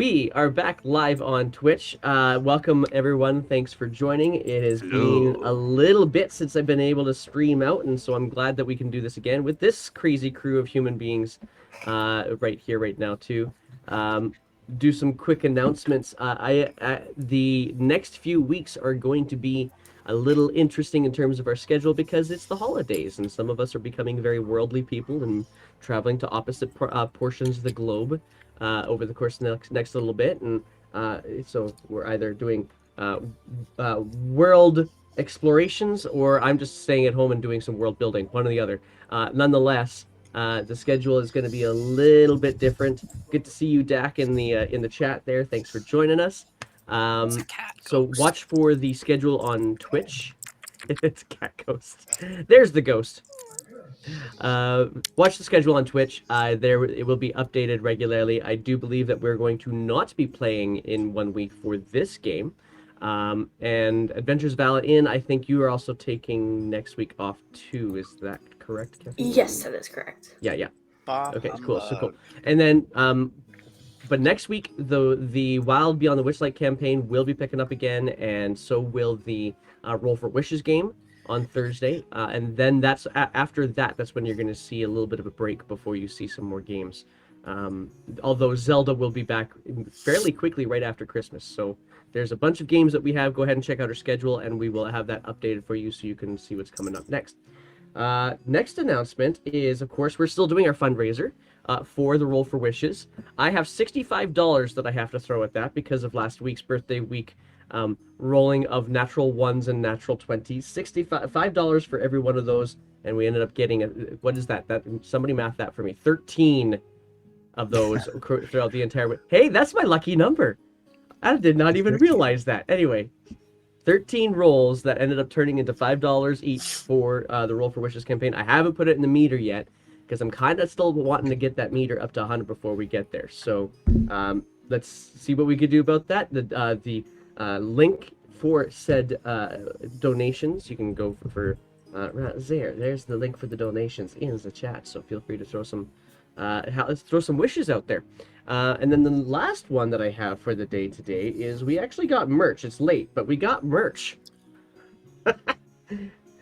We are back live on Twitch. Welcome, everyone. Thanks for joining. It has been a little bit since I've been able to stream out, and so I'm glad that we can do this again with this crazy crew of human beings right here, right now, too. Do some quick announcements. The next few weeks are going to be a little interesting in terms of our schedule because it's the holidays, and some of us are becoming very worldly people and traveling to opposite portions of the globe over the course of the next little bit. And so we're either doing world explorations, or I'm just staying at home and doing some world building, one or the other. Nonetheless, the schedule is going to be a little bit different. Good to see you, Dak, in the chat there. Thanks for joining us. So watch for the schedule on Twitch. It's Cat Ghost. There's the ghost. Watch the schedule on Twitch. There it will be updated regularly. I do believe that we're going to not be playing in 1 week for this game. And Adventures Valid Inn, I think you are also taking next week off too. Is that correct, Kevin? Yes, that is correct. Yeah. Okay, cool. So cool. And then, but next week, the Wild Beyond the Witchlight campaign will be picking up again, and so will the Roll for Wishes game on Thursday. And then that's after that. That's when you're going to see a little bit of a break before you see some more games. Although Zelda will be back fairly quickly right after Christmas. So there's a bunch of games that we have. Go ahead and check out our schedule, and we will have that updated for you so you can see what's coming up next. Next announcement is, of course, we're still doing our fundraiser for the Roll for Wishes. I have $65 that I have to throw at that because of last week's birthday week rolling of natural ones and natural 20s. $65 for every one of those, and we ended up getting what is that? Somebody math that for me. 13 of those throughout the entire week. Hey, that's my lucky number. I did not even realize that. Anyway, 13 rolls that ended up turning into $5 each for the Roll for Wishes campaign. I haven't put it in the meter yet because I'm kind of still wanting to get that meter up to 100 before we get there. So let's see what we could do about that. The link for said donations, you can go for right there. There's the link for the donations in the chat. So feel free to throw some wishes out there. And then the last one that I have for the day today is we actually got merch. It's late, but we got merch.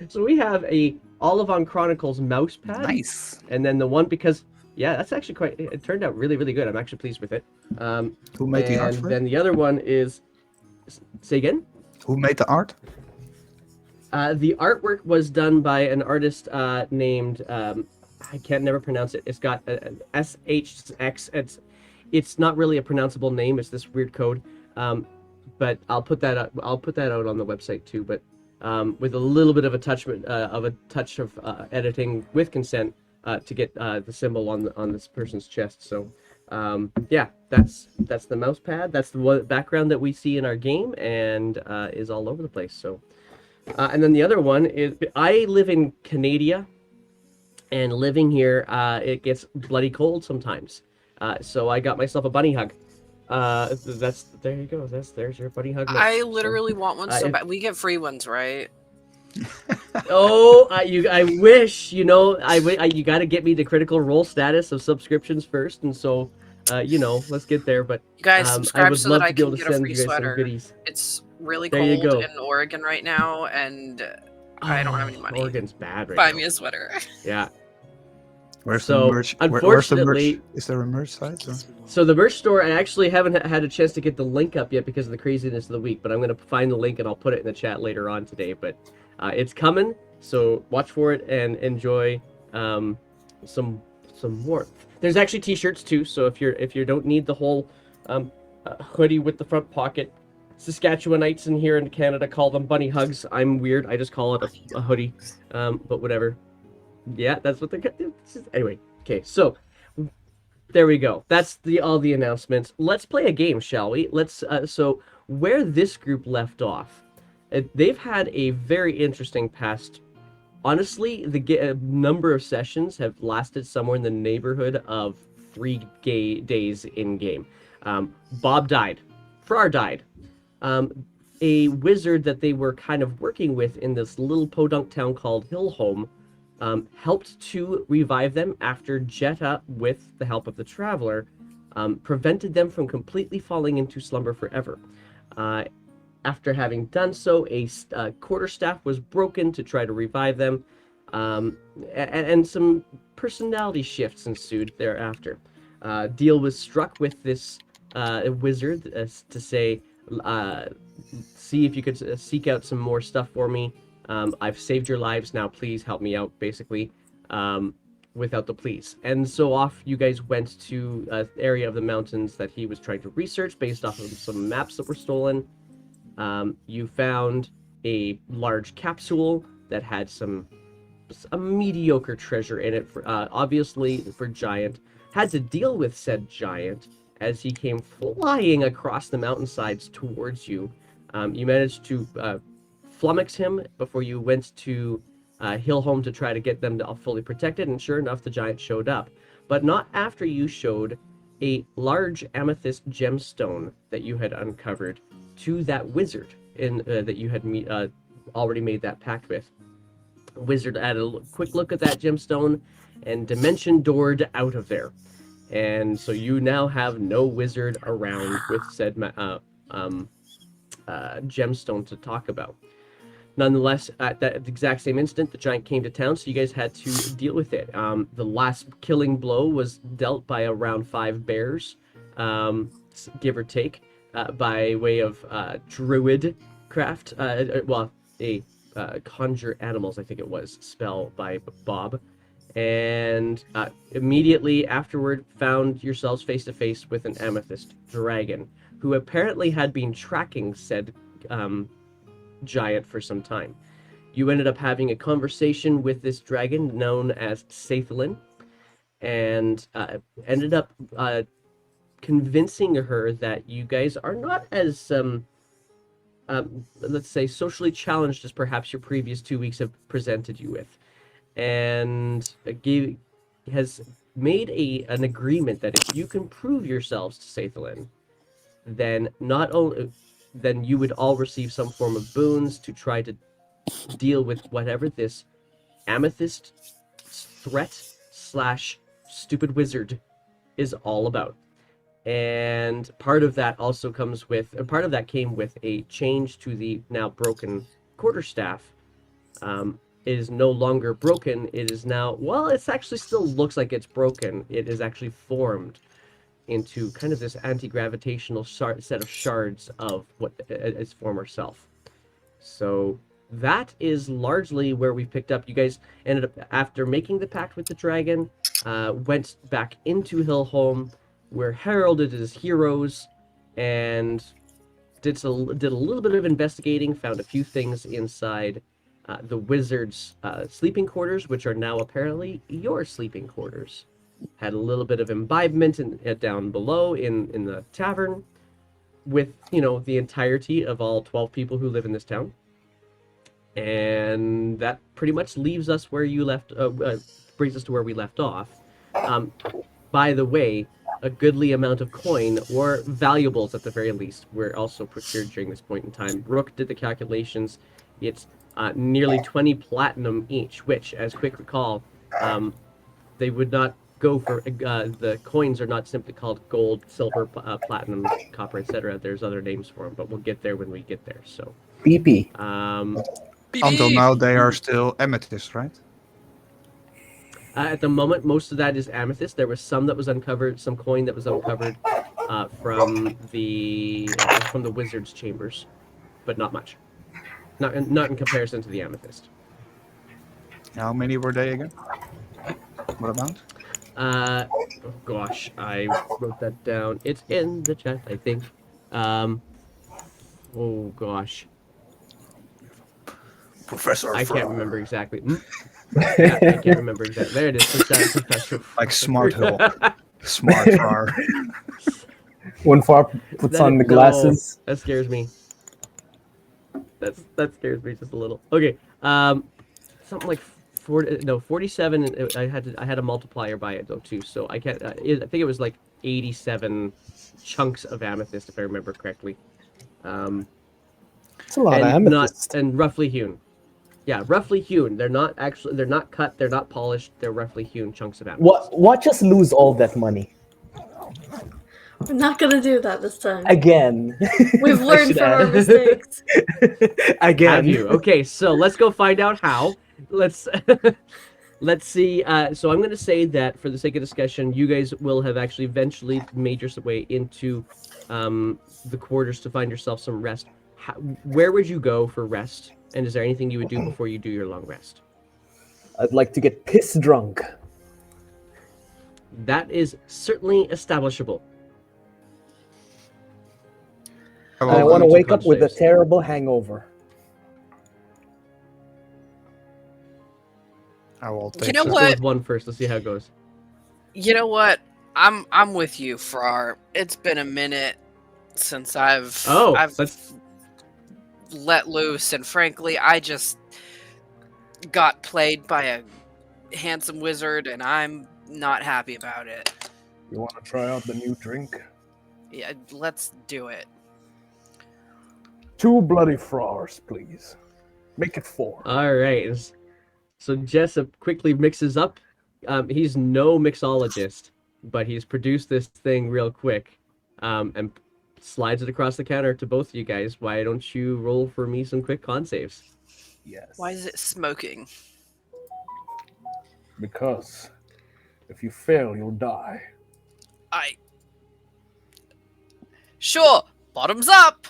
So we have a Olivon Chronicles mouse pad. Nice. And then the one, because, yeah, that's actually it turned out really, really good. I'm actually pleased with it. Who made the art for it? And then the other one is, say again? Who made the art? The artwork was done by an artist named, I can't never pronounce it. It's got an SHX. It's not really a pronounceable name. It's this weird code. But I'll put that out on the website too. But with a little bit of a touch of editing with consent to get the symbol on this person's chest. So yeah, that's the mouse pad. That's the background that we see in our game and is all over the place. So and then the other one is, I live in Canada, and living here it gets bloody cold sometimes. So I got myself a bunny hug. There you go. There's your bunny hug. I literally want one so bad. We get free ones, right? Oh, I wish, you got to get me the critical role status of subscriptions first, and so let's get there. But you guys subscribe so that I can get a free sweater. sweater. It's really cold in Oregon right now, and I don't have any money. Oregon's bad right now. Buy now. me a sweater. Yeah. Where's the merch? Unfortunately, is there a merch site? Or? So the merch store, I actually haven't had a chance to get the link up yet because of the craziness of the week, but I'm going to find the link and I'll put it in the chat later on today. But it's coming, so watch for it and enjoy some warmth. There's actually t-shirts too, so if you don't need the whole hoodie with the front pocket, Saskatchewanites in here in Canada call them bunny hugs. I'm weird. I just call it a hoodie, but whatever. Yeah, that's what they're... Anyway, okay, so there we go. That's all the announcements. Let's play a game, shall we? So where this group left off, they've had a very interesting past. Honestly, the number of sessions have lasted somewhere in the neighborhood of 3 days in game. Bob died. Frar died. A wizard that they were kind of working with in this little podunk town called Hillholm helped to revive them after Jetta, with the help of the Traveler, prevented them from completely falling into slumber forever. After having done so, a quarterstaff was broken to try to revive them, and some personality shifts ensued thereafter. Deal was struck with this wizard to say, see if you could seek out some more stuff for me. I've saved your lives, now please help me out, basically, without the please. And so off you guys went to an area of the mountains that he was trying to research based off of some maps that were stolen. You found a large capsule that had a mediocre treasure in it, obviously for Giant. Had to deal with said Giant as he came flying across the mountainsides towards you. You managed to flummox him before you went to Hillhome to try to get them to fully protected, and sure enough, the Giant showed up. But not after you showed a large amethyst gemstone that you had uncovered to that wizard that you had already made that pact with. The wizard had a quick look at that gemstone and dimension doored out of there. And so you now have no wizard around with said gemstone to talk about. Nonetheless, at that exact same instant, the Giant came to town, so you guys had to deal with it. The last killing blow was dealt by around 5 bears, give or take, by way of druid craft. A conjure animals, I think it was, spell by Bob. And immediately afterward found yourselves face to face with an amethyst dragon, who apparently had been tracking said Giant for some time. You ended up having a conversation with this dragon known as Sathelin, and ended up convincing her that you guys are not as let's say socially challenged as perhaps your previous 2 weeks have presented you with, and has made an agreement that if you can prove yourselves to Sathelin, then then you would all receive some form of boons to try to deal with whatever this amethyst threat / stupid wizard is all about. And part of that came with a change to the now broken quarterstaff. It is no longer broken. It is now, well, it's actually still looks like it's broken. It is actually formed into kind of this anti-gravitational set of shards of what its former self. So that is largely where we picked up. You guys ended up, after making the pact with the dragon, went back into Hillhome, were heralded as heroes, and did a little bit of investigating, found a few things inside the wizard's sleeping quarters, which are now apparently your sleeping quarters. Had a little bit of imbibement down below in the tavern with, the entirety of all 12 people who live in this town. And that pretty much leaves us where you left, brings us to where we left off. By the way, a goodly amount of coin, or valuables at the very least, were also procured during this point in time. Brooke did the calculations. It's nearly 20 platinum each, which, as quick recall, they would not go for, the coins are not simply called gold, silver, platinum, copper, etc. There's other names for them, but we'll get there when we get there. So BP. Until now, they are still amethyst, right? At the moment, most of that is amethyst. There was some that was uncovered, some coin that was uncovered from the wizard's chambers, but not much. Not in comparison to the amethyst. How many were they again? What amount? Oh gosh, I wrote that down. It's in the chat, I think. Oh gosh. Professor. I can't remember exactly. Yeah, I can't remember exactly. There it is. Professor. Like Smart Hill. Smart Far. When Far puts on the glasses. No, that scares me. That scares me just a little. Okay. Something like 47. I had a multiplier by it though too, so I can't. I think it was like 87 chunks of amethyst, if I remember correctly. It's a lot of amethyst. And roughly hewn. Yeah, roughly hewn. They're not cut, they're not polished, they're roughly hewn chunks of amethyst. Watch us lose all that money. We're not gonna do that this time. Again. We've I learned should from our add. mistakes. Again. Have you? Okay, so let's go find out how. Let's let's see. So I'm going to say that for the sake of discussion, you guys will have actually eventually made your way into the quarters to find yourself some rest. Where would you go for rest? And is there anything you would do before you do your long rest? I'd like to get piss drunk. That is certainly establishable. And I want to Two wake up with a saves. terrible hangover. I will take You know Let's some- go what? with one first. Let's see how it goes. You know what? I'm with you, Frar. It's been a minute since I've let loose, and frankly, I just got played by a handsome wizard, and I'm not happy about it. You want to try out the new drink? Yeah, let's do it. 2 bloody frars, please. Make it 4. All right. So Jessup quickly mixes up. He's no mixologist, but he's produced this thing real quick, and slides it across the counter to both of you guys. Why don't you roll for me some quick con saves? Yes. Why is it smoking? Because if you fail, you'll die. Sure, bottoms up.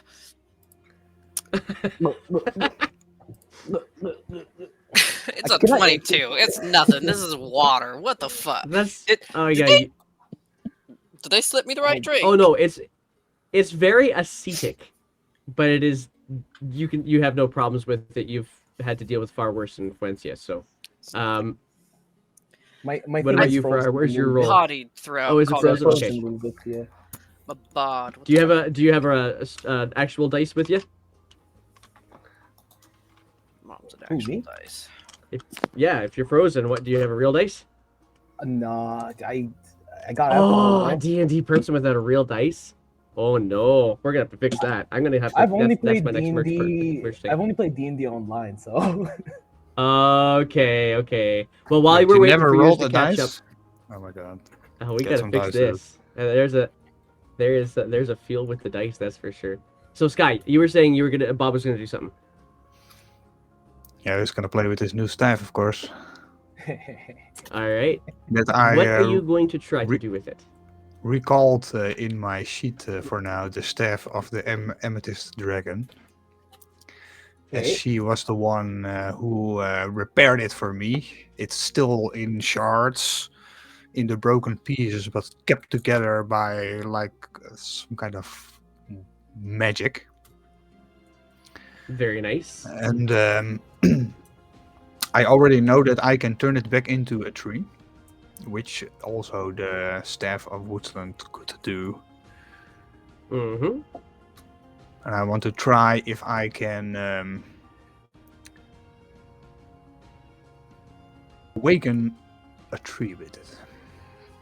It's a Can I- 22. It's nothing. This is water. What the fuck? That's It- oh did yeah. they- Did they slip me the right drink? Oh no, it's very ascetic, but it is you have no problems with it. You've had to deal with far worse in Fuencia, so My What thing about is you, Farrar? frozen Where's your a little roll? bit. Potty throughout. Oh, is it college. frozen? Okay. A little bit, yeah. My bod. What do you the have a actual dice with you? Mom's an Who, actual me? dice. Yeah, if you're frozen, what do you have a real dice? Nah, I got Oh, alcohol. a D&D person without a real dice. Oh no, we're gonna have to fix that. I'm gonna have to. I've only that's played my next merch D&D. thing. I've only played D&D online, so. Okay. Well, while Wait, we're you waiting never for yours rolled to a catch dice? up, Oh my god. we Get gotta some fix dice, this. There's a feel with the dice, that's for sure. So Sky, you were saying Bob was gonna do something. Yeah, he's gonna play with his new staff, of course. All right. That I What are you going to try to re- do with it? recalled in my sheet for now the staff of the Amethyst Dragon. As Okay. she was the one who repaired it for me. It's still in shards, in the broken pieces, but kept together by like some kind of magic. Very nice. And I already know that I can turn it back into a tree, which also the staff of Woodsland could do. Mm-hmm. And I want to try if I can awaken a tree with it.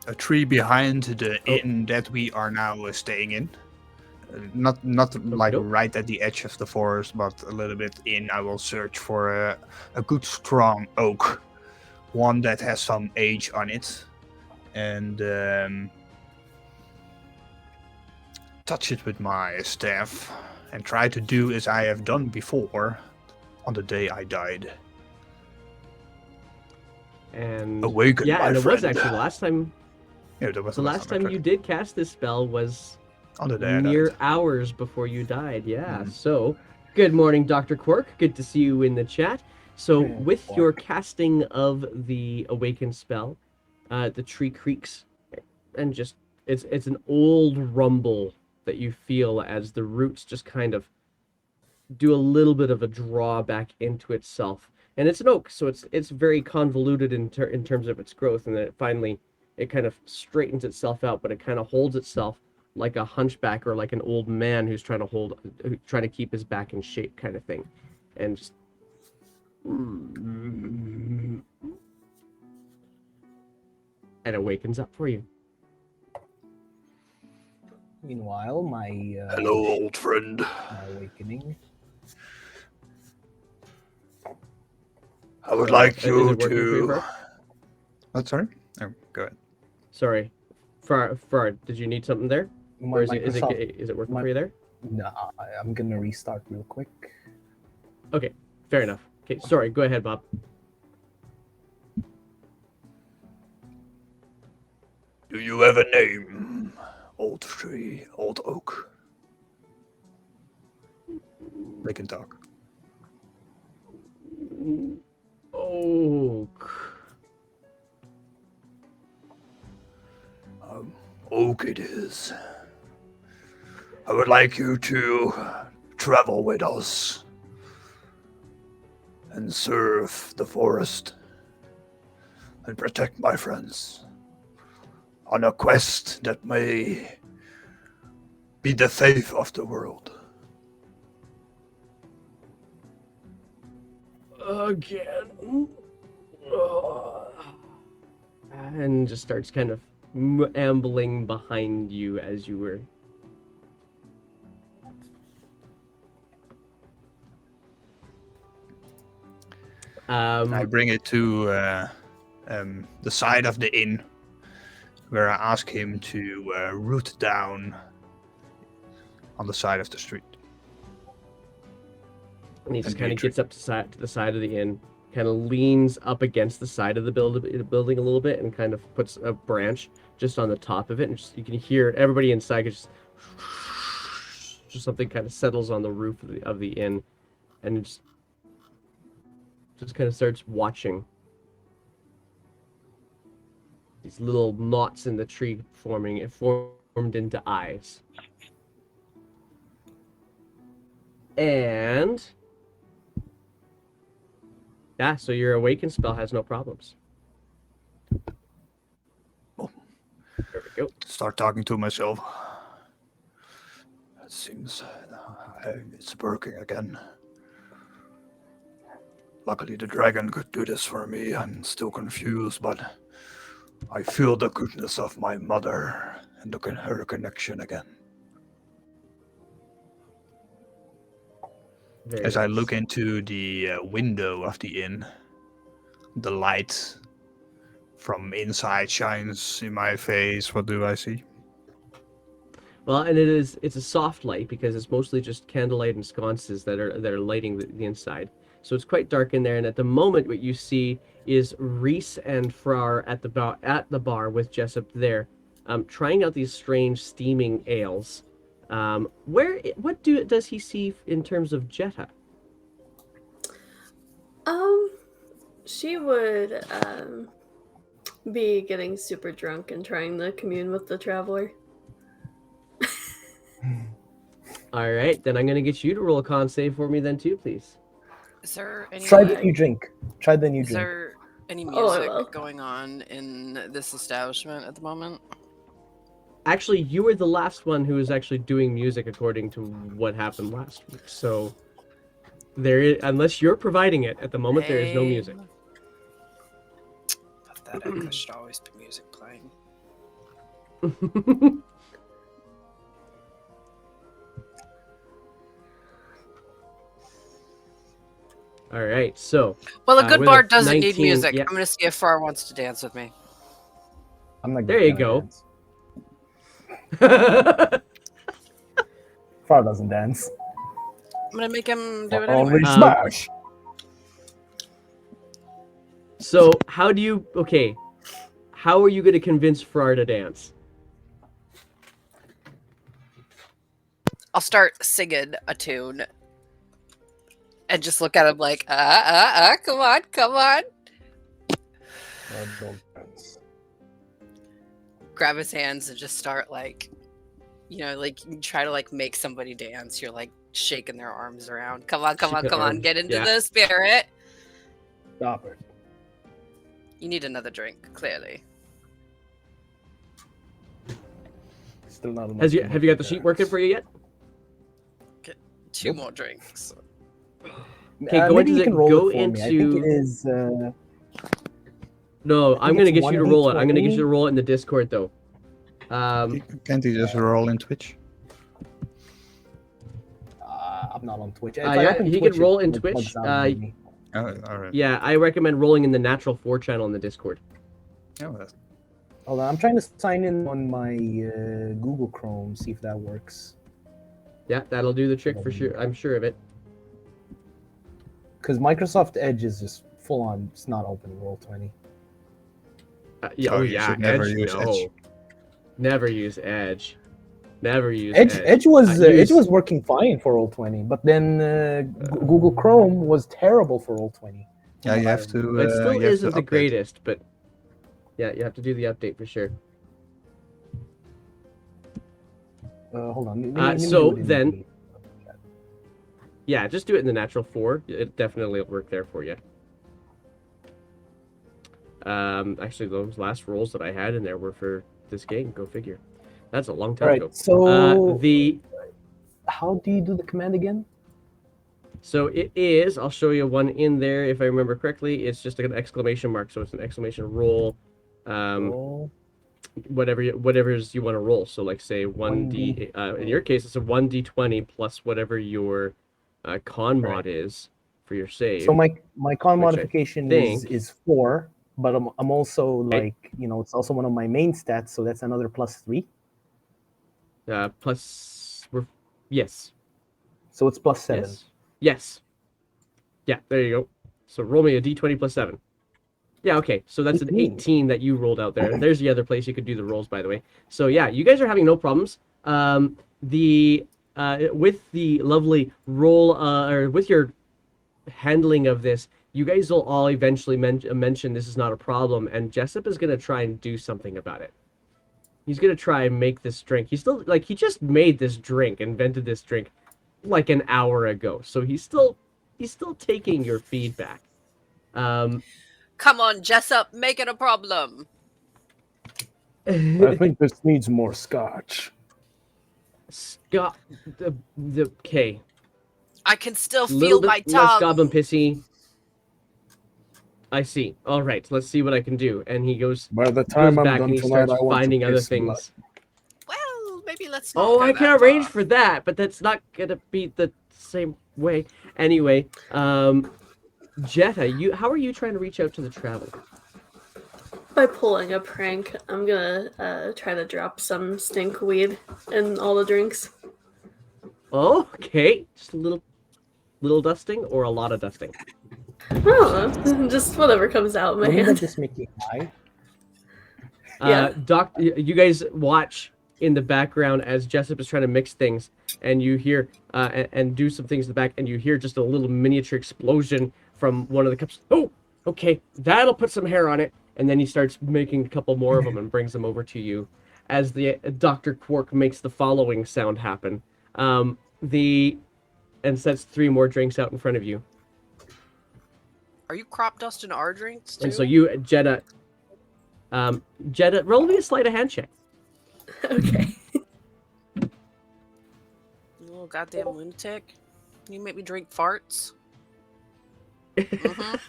A tree behind the inn that we are now staying in. Not like Okey-doke. right at the edge of the forest, but a little bit in. I will search for a good strong oak, one that has some age on it, and touch it with my staff and try to do as I have done before on the day I died. And Awaken, yeah, my and it friend. was actually the last time. Yeah, that was The last I time tried you it. did cast this spell was On the day I mere died. hours before you died. Yeah. Mhm. So, good morning, Dr. Quark. Good to see you in the chat. So, Yeah, with Quark. your casting of the awakened spell, the tree creaks, and just it's an old rumble that you feel as the roots just kind of do a little bit of a draw back into itself. And it's an oak, so it's very convoluted in terms of its growth, and then it kind of straightens itself out, but it kind of holds itself like a hunchback or like an old man who's trying to keep his back in shape, kind of thing, and just and it wakens up for you. Meanwhile, my Hello, old friend. my awakening. I would like Is you it working for you, to. Far? What? Sorry. Oh, go ahead. Sorry, Far, did you need something there? My Or is it Microsoft. is it working my- for you there? Nah, I'm gonna restart real quick. Okay, fair enough. Okay, sorry. Go ahead, Bob. Do you have a name, old tree, old oak? They can talk. Oh. Oak it is. I would like you to travel with us and serve the forest and protect my friends on a quest that may be the fate of the world. Again. And just starts kind of ambling behind you as you were. I bring it to the side of the inn, where I ask him to root down on the side of the street. And he just And kind of Dietrich. gets up to the side of the inn, kind of leans up against the side of the building a little bit, and kind of puts a branch just on the top of it, and you can hear everybody inside just something kind of settles on the roof of the inn, and it just kind of starts watching these little knots in the tree formed into eyes. And yeah, so your awaken spell has no problems. Oh. There we go. Start talking to myself. It seems it's working again. Luckily, the dragon could do this for me. I'm still confused, but I feel the goodness of my mother and her connection again. Very As I nice. look into the window of the inn, the light from inside shines in my face. What do I see? Well, and it's a soft light because it's mostly just candlelight and sconces that are lighting the inside. So it's quite dark in there, and at the moment what you see is Reese and Frar at the bar with Jessup there, trying out these strange steaming ales. Does he see in terms of Jetta? She would be getting super drunk and trying to commune with the traveler. All right, then I'm gonna get you to roll a con save for me then too, please. Is there any Try the like- new drink. Try the new is drink. there any Oh, I music will. going on in this establishment at the moment? Actually, you were the last one who was actually doing music according to what happened last week. So unless you're providing it at the moment, there is no music. Lame. Pathetic. There should always be music playing. All right, so Well, a good with bard a doesn't need 19, music. yeah. I'm gonna see if Far wants to dance with me. I'm not There gonna you go. dance. Far doesn't dance. I'm gonna make him do it Only anyway. smash. So how are you going to convince Frar to dance? I'll start singing a tune and just look at him like, come on, come on. Don't dance. Grab his hands and just start like, like you try to like make somebody dance. You're like shaking their arms around. Come on, come on, Shaking come on. arms, Get into yeah. the spirit. Stop it. You need another drink, clearly. Still not enough. Have you to got make the it sheet dance. working for you yet? Two Nope. more drinks. Okay, go maybe into you can roll go it for me. I think into- it is. No, I'm going to it's get you to roll it. I'm going to get you 1d20. to roll it in the Discord though. Can't he just roll in Twitch? I'm not on Twitch. If Yeah, I open he Twitch, can roll it in will Twitch, plugs out of me. Oh, all right. Yeah, I recommend rolling in the Natural 4 channel in the Discord. Yeah, well, Hold on, I'm trying to sign in on my Google Chrome, see if that works. Yeah, that'll do the trick for sure. I'm sure of it. Because Microsoft Edge is just full on. It's not open in Roll20. Yeah, So oh you yeah, should never Edge. use No, Edge. never use Edge. Never use Edge, Edge. Edge was Use- Edge was working fine for Roll20, but then Google Chrome was terrible for Roll20. Yeah, you have to. It still you have isn't to the update. greatest, but yeah, you have to do the update for sure. Hold on. let me So do it in then- the- Yeah, just do it in the natural 4. It definitely will work there for you. Actually, those last rolls that I had in there were for this game. Go figure. That's a long All time ago. right. So The how do you do the command again? So it is, I'll show you one in there if I remember correctly. It's just like an exclamation mark, so it's an exclamation roll. Roll. Whatever's you want to roll. So like say 1d, 1D. in your case it's a 1d20 plus whatever your con mod Right. is for your save. So my con which I modification think- is 4, but I'm also Okay. like, it's also one of my main stats, so that's another +3. Plus yes. So it's +7. Yes. Yes. Yeah, there you go. So roll me a d20 plus 7. Yeah, okay. So that's an 18. 18 that you rolled out there. There's the other place you could do the rolls, by the way. So yeah, you guys are having no problems. With the lovely roll, or with your handling of this, you guys will all eventually mention this is not a problem, and Jessup is going to try and do something about it. He's going to try and make this drink. He's still, like, he just made this drink, invented this drink, like an hour ago. So he's still taking your feedback. Come on, Jessup, make it a problem. I think this needs more scotch. Scott, the okay, I can still little feel my bit less tongue. goblin pissy. I see. All right, let's see what I can do. And he goes By the time I'm back done and he tonight, starts I want finding to other piss blood. things. Well, maybe let's not Oh, go I that can arrange far. for that, but that's not gonna be the same way. Anyway, Jetta, how are you trying to reach out to the traveler? By pulling a prank, I'm gonna try to drop some stink weed in all the drinks. Oh, okay, just a little dusting or a lot of dusting. I don't know, just whatever comes out of my Wouldn't that hand. just make you high? Yeah. You guys watch in the background as Jessup is trying to mix things, and you hear and do some things in the back, and you hear just a little miniature explosion from one of the cups. Oh, okay, that'll put some hair on it. And then he starts making a couple more of them and brings them over to you, as the Dr. Quark makes the following sound happen. And sets 3 more drinks out in front of you. Are you crop dusting our drinks too? And so you, Jetta, roll me a sleight of hand check. Okay. You little goddamn lunatic. You make me drink farts. Mhm.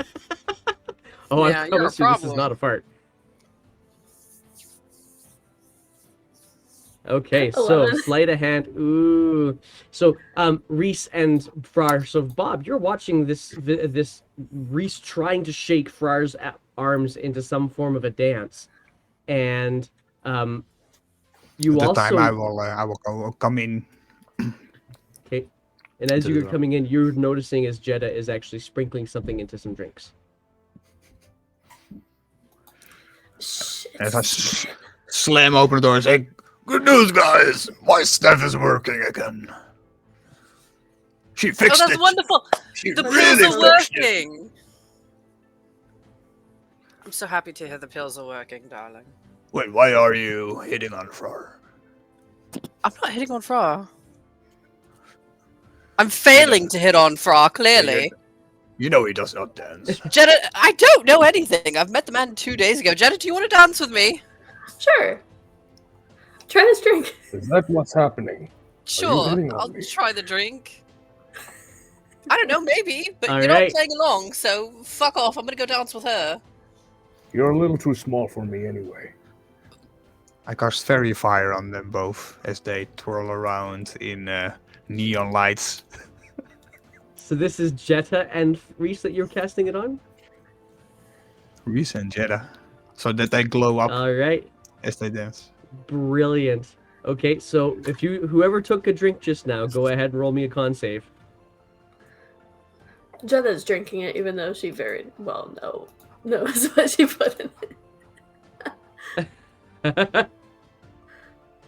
Oh, Yeah, I you're a promise you this is problem. not a fart. Okay, so 11. sleight of hand. Ooh. So, Reese and Frar. So, Bob, you're watching this Reese trying to shake Frar's arms into some form of a dance, and you At the also time, I will come in. okay. And as To you're the- coming in, you're noticing as Jetta is actually sprinkling something into some drinks. Shit. As I slam open the door and say, "Good news, guys! My stuff is working again. She Oh, fixed that's it. wonderful. She The pills really are fixed it." working. I'm so happy to hear the pills are working, darling. Wait, why are you hitting on Frar? I'm not hitting on Fra. I'm failing to hit on Fra, clearly. You know he does not dance. Jenna, I don't know anything. I've met the man 2 days ago. Jenna, do you want to dance with me? Sure. Try this drink. Is that what's happening? Sure, hitting on I'll me? try the drink. I don't know, maybe, but All you're right. not playing along, so fuck off. I'm gonna go dance with her. You're a little too small for me anyway. I cast Fairy Fire on them both as they twirl around in neon lights. So this is Jetta and Reese that you're casting it on? Reese and Jeddah. So that they glow up. All right. Yes, they did. Brilliant. Okay, so if whoever took a drink just now, go ahead and roll me a con save. Jenna's drinking it, even though she very well knows what she put in it.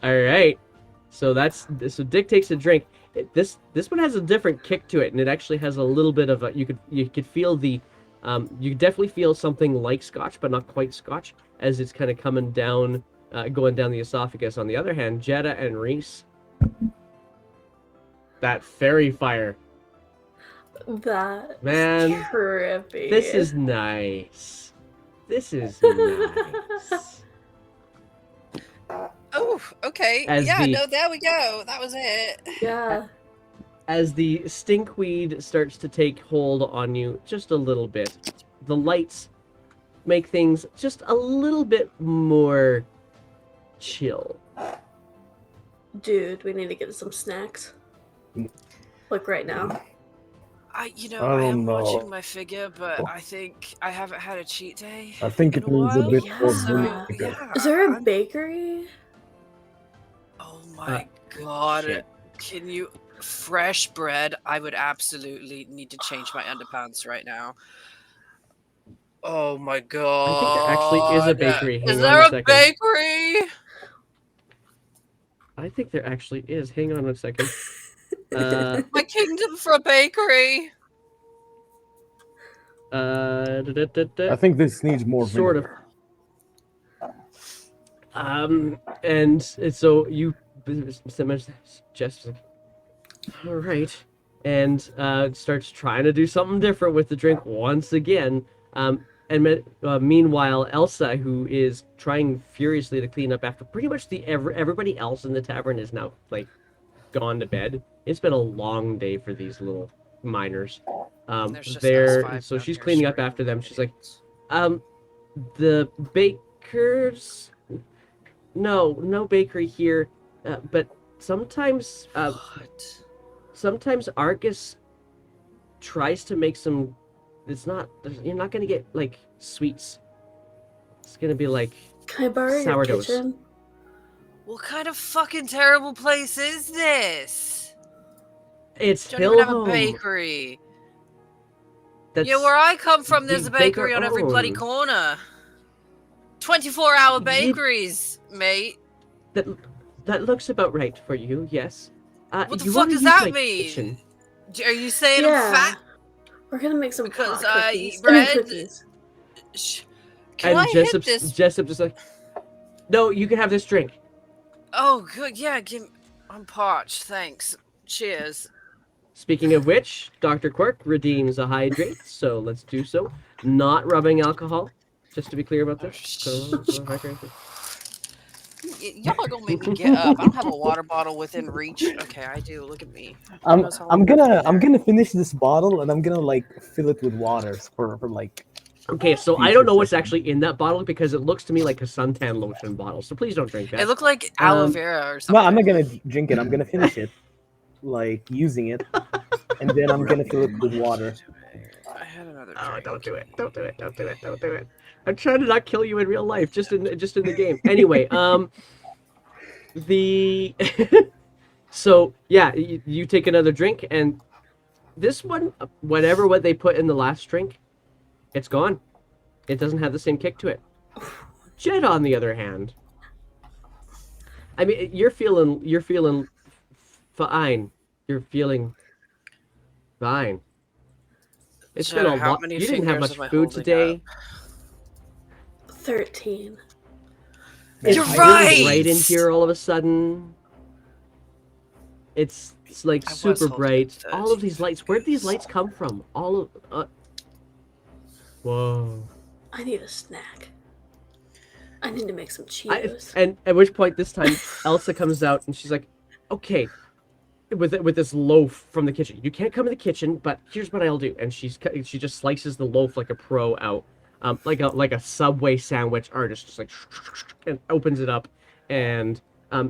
All right. So Dick takes a drink. This one has a different kick to it, and it actually has a little bit of a. You could feel the, you could definitely feel something like Scotch, but not quite Scotch, as it's kind of coming down, going down the esophagus. On the other hand, Jetta and Reese, that fairy fire. That Man, trippy. This is nice. This is nice. Oh, okay. No, there we go. That was it. Yeah. As the stinkweed starts to take hold on you just a little bit, the lights make things just a little bit more chill. Dude, we need to get some snacks. Like right now. I I am don't know. watching my figure, but I think I haven't had a cheat day. I think in it a needs a while. bit more Yeah. vinegar. Yeah. Is there a I'm- bakery? Oh my god. shit. Can you fresh bread? I would absolutely need to change my underpants right now. Oh my god. I think there actually is a bakery. Hang Is on there a a second. bakery? I think there actually is. Hang on a second. Uh, My kingdom for a bakery. I think this needs more Sort of. vinegar. And so you, just, all right, and starts trying to do something different with the drink once again. Meanwhile, Elsa, who is trying furiously to clean up after pretty much everybody else in the tavern is now like gone to bed. It's been a long day for these little miners. There's just us five So down she's here cleaning up screaming. after them. She's like, the bakers, no bakery here, but sometimes What? sometimes Argus tries to make some. You're not gonna get like sweets. It's gonna be like Can I borrow your Sourdoughs. kitchen? What kind of fucking terrible place is this? it's Don't even have a Hillhome. bakery. That's, Yeah, where I come from, there's we a bake our bakery on every bloody own. corner. 24-hour You- bakeries, mate. that looks about right for you. Yes. What the you fuck wanna does use that my mean? kitchen. Are you saying Yeah. I'm fat? We're gonna make some Because hot I cookies. eat bread. Cookies. Can And I hit Jessup's this? just like, no, you can have this drink. Oh, good. Yeah, I'm parched. Thanks. Cheers. Speaking of which, Dr. Quirk redeems a hydrate, so let's do so. Not rubbing alcohol, just to be clear about this. So, hydrated. Y'all are gonna make me get up. I don't have a water bottle within reach. Okay, I do. Look at me. I'm knows how I'm long gonna it's I'm been gonna finish this bottle and I'm gonna like fill it with water for like. Okay, so I Future don't know what's session. actually in that bottle because it looks to me like a suntan lotion bottle. So please don't drink that. It looked like aloe Um, vera or No, something. I'm not gonna drink it. I'm gonna finish it, like using it, and then I'm gonna fill it with water. I had another Oh, drink. don't do it! Don't do it! Don't do it! Don't do it! I'm trying to not kill you in real life, just in the game. Anyway, the so yeah, you take another drink, and this one, what they put in the last drink, it's gone. It doesn't have the same kick to it. Jed, on the other hand, I mean, you're feeling fine. You're feeling fine. It's been a How lot. many You didn't have fingers much am I food holding today. 13. It's You're really right! bright in here all of a sudden. It's like I was super holding bright. 13 All of these lights. Where'd these fingers. lights come from? All of. Whoa. I need a snack. I need to make some I, Cheetos. and at which point this time Elsa comes out and she's like, "Okay, with this loaf from the kitchen. You can't come in the kitchen, but here's what I'll do." And she just slices the loaf like a pro out, like a Subway sandwich artist, just like and opens it up and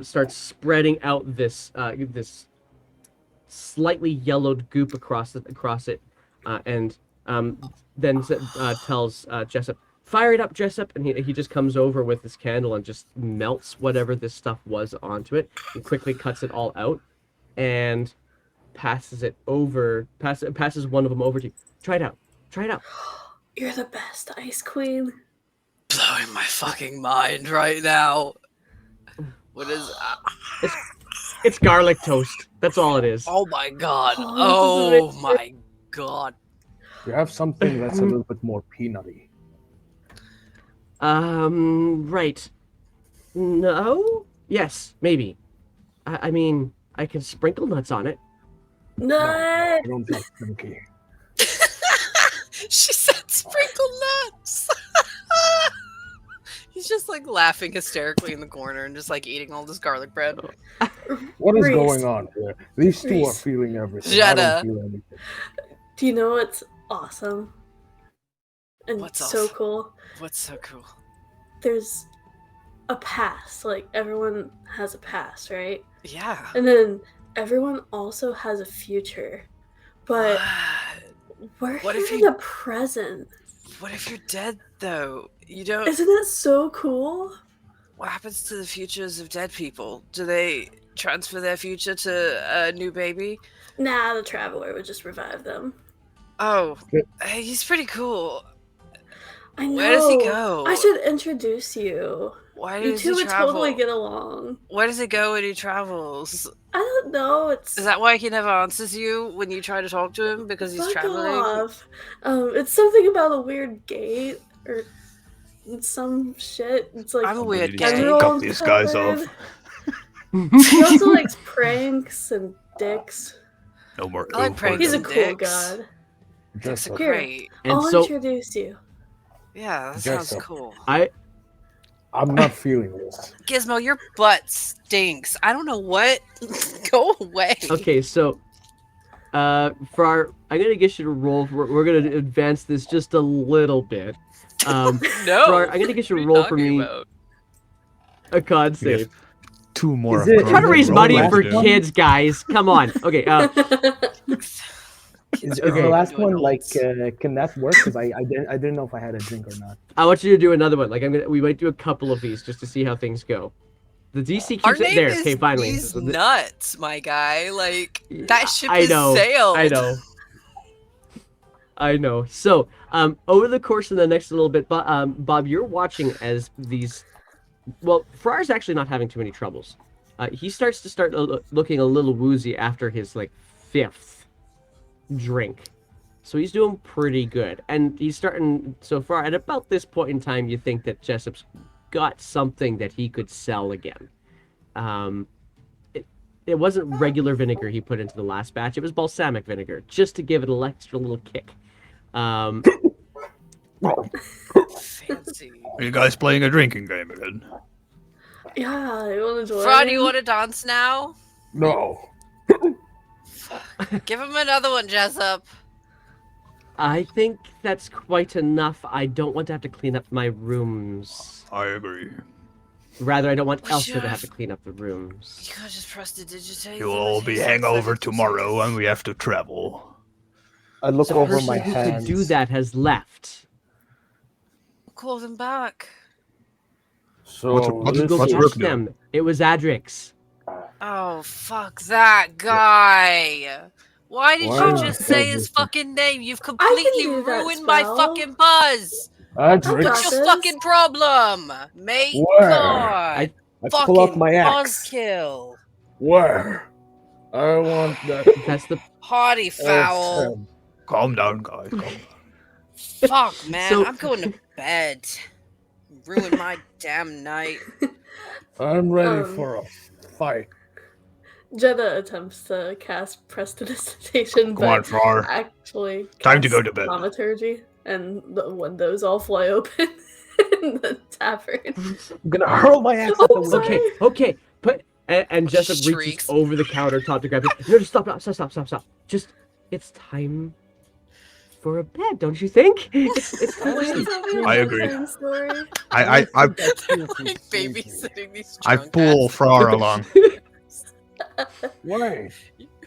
starts spreading out this this slightly yellowed goop across it, and then tells Jessup, fire it up, Jessup, and he just comes over with this candle and just melts whatever this stuff was onto it, and quickly cuts it all out, and passes one of them over to you. Try it out. You're the best, Ice Queen. Blowing my fucking mind right now. What is? It's garlic toast. That's all it is. Oh my god! Oh, Oh my god! You have something that's a little bit more peanutty. Right. No? Yes, maybe. I mean, I can sprinkle nuts on it. No. I don't like stinky. She said sprinkle nuts. He's just like laughing hysterically in the corner and just like eating all this garlic bread. What is Reese. going on here? These two are Reese. feeling everything. I Jetta. don't feel anything. Do you know what's awesome? And What's so awesome? cool? What's so cool? There's a past. Like, everyone has a past, right? Yeah. And then everyone also has a future. But we're What here if in you- the present. What if you're dead though? You don't. Isn't that so cool? What happens to the futures of dead people? Do they transfer their future to a new baby? Nah, the Traveler would just revive them. Oh, Good. hey, he's pretty cool. I know. Where does he go? I should introduce you. Why You does two he would travel? totally get along. Where does he go when he travels? I don't know. It's Is that why he never answers you when you try to talk to him because he's fuck traveling? off. It's something about a weird gate or some shit. It's like I'm a weird Somebody gay. needs to emerald cut these guys colored. off. He also likes pranks and dicks. No more. I like ooh for pranks He's a them. and cool dicks. god. That's Jessup. Here. great. And I'll so introduce you. Yeah, that sounds Jessup. cool. I'm not feeling this. Gizmo, your butt stinks. I don't know what. Go away. okay, so for our, I'm gonna get you to roll. We're gonna advance this just a little bit. No. For our, I'm gonna get you to roll for me a con We have save. 2 more. Is it- I'm trying to is raise it money last for one? kids, guys. Come on. Okay. Is Okay. the last one like? Can that work? Because I didn't know if I had a drink or not. I want you to do another one. Like we might do a couple of these just to see how things go. The DC Our keeps it name there. is Okay, finally. These nuts, my guy. Like Yeah, that ship I has know, sailed. I know. So, over the course of the next little bit, Bob, you're watching as these. Well, Farrar's actually not having too many troubles. He starts looking a little woozy after his like 5th drink, so he's doing pretty good, and he's starting. So far, at about this point in time, you think that Jessup's got something that he could sell again. It wasn't regular vinegar he put into the last batch; it was balsamic vinegar, just to give it an extra little kick. Fancy. Are you guys playing a drinking game again? Yeah, you want to join? Fraud, you want to dance now? No. Give him another one, Jessup. I think that's quite enough. I don't want to have to clean up my rooms. I agree. Rather, I don't want Would Elsa you to have have- to clean up the rooms. You could just press the digitate. You'll all be hangover tomorrow, and we have to travel. I look The over person my who hands. could do that has left. Call them back. So What's- You go what's catch Rook doing? them. It was Adrix. Oh, fuck that guy. Why did Why you is just that say his different? fucking name? You've can completely do that ruined my spell. fucking buzz. got What's this. your fucking problem, mate? Where? God. I pull out Fucking my axe. buzzkill. Where? I want that. That's the. Hardy foul. F10. Calm down, guys. Calm down. Fuck, man. So- I'm going to bed. Ruined my damn night. I'm ready Um, for a fight. Jetta attempts to cast prestidigitation, Come on, but Frar. actually Time to casts go to bed. thaumaturgy, and the windows all fly open in the tavern. I'm gonna hurl my axe at the Oh, window. sorry. Okay. Put. And Jessup reaches Shrieks. over the countertop to grab it. No, just stop. Just. It's time for a bed, don't you think? It's time to Please sleep. tell me I a agree. bedtime story. I Like babysitting these I drunk pull ass- Frar along. Wait,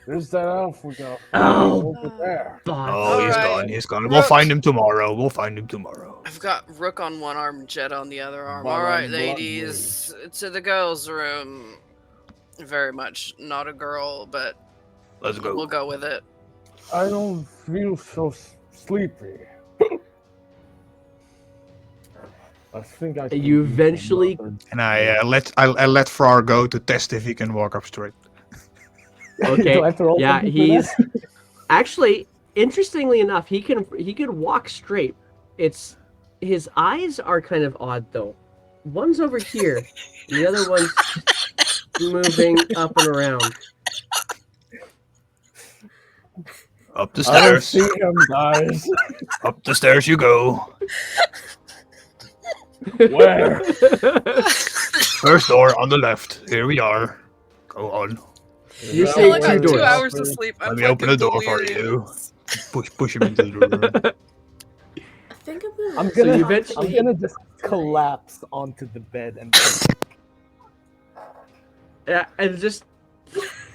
there's that elf we got Oh. over there. Bob. Oh, he's Alright. gone. He's gone. We'll find him tomorrow. I've got Rook on one arm, Jet on the other arm. But All right, I'm ladies, to the girls' room. Very much not a girl, but Let's go. we'll go with it. I don't feel so sleepy. I think I. can You eat eventually- some And I let Frar go to test if he can walk up straight. butter. Okay. Do I have to roll Yeah, something for that? he's actually interestingly enough, he can walk straight. It's his eyes are kind of odd though. One's over here, the other one's moving up and around. Up the I don't stairs. see him, guys. Up the stairs you go. Where? First door on the left. Here we are. Go on. You're That saying I two got way? 2 doors. hours of sleep. I'm Let me open the fucking door for you. delirious. Push him into the room. I think I'm gonna. I'm So gonna. you eventually- I'm gonna just collapse onto the bed and. Yeah, and just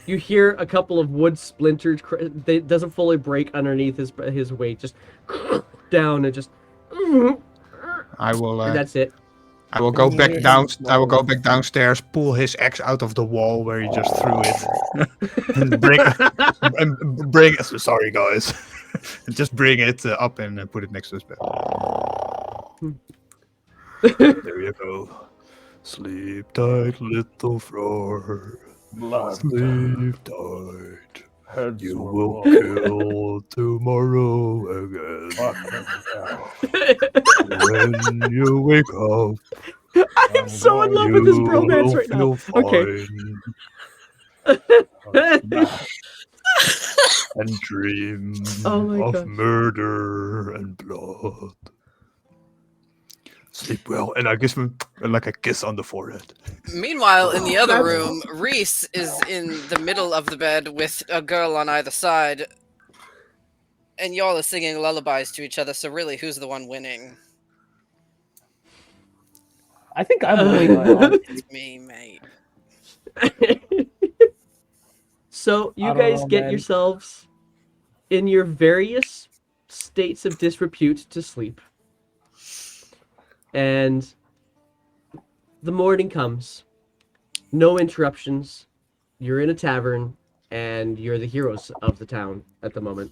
you hear a couple of wood splinters. They doesn't fully break underneath his weight. Just down and just. I will. And that's it. I will go Can you back hear him down. I will go snoring? back downstairs. Pull his axe out of the wall where he just threw it, and bring. Sorry, guys. And just bring it up and put it next to his bed. There you go. Sleep tight, little Frar. Blood. Sleep tight. Heads You were will broken. kill tomorrow again. Fucking hell. When you wake up, I'm so in love with this bromance right now. Okay. fine and dream Oh my of gosh. murder and blood. Sleep well, and I give him like a kiss on the forehead. Meanwhile, in the other That's- room, Reese is in the middle of the bed with a girl on either side. And y'all are singing lullabies to each other, so really, who's the one winning? I think I'm winning. It's me, mate. So you I don't guys know, get man. yourselves in your various states of disrepute to sleep. And the morning comes. No interruptions. You're in a tavern and you're the heroes of the town at the moment.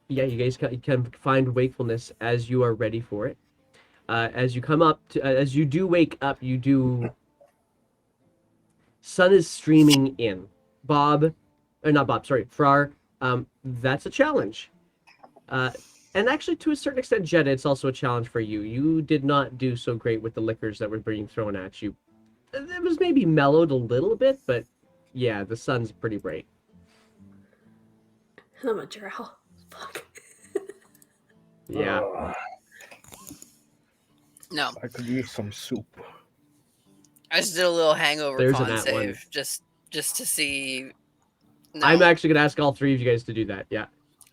You guys can find wakefulness as you are ready for it. As you come up to, as you do wake up, you do. Sun is streaming in. Frar. That's a challenge. And actually, to a certain extent, Jetta, it's also a challenge for you. You did not do so great with the liquors that were being thrown at you. It was maybe mellowed a little bit, but yeah, the sun's pretty bright. I'm a drow. Fuck. Yeah. No, I could use some soup. I just did a little hangover There's con an at one. save just to see. No, I'm actually going to ask all three of you guys to do that. Yeah.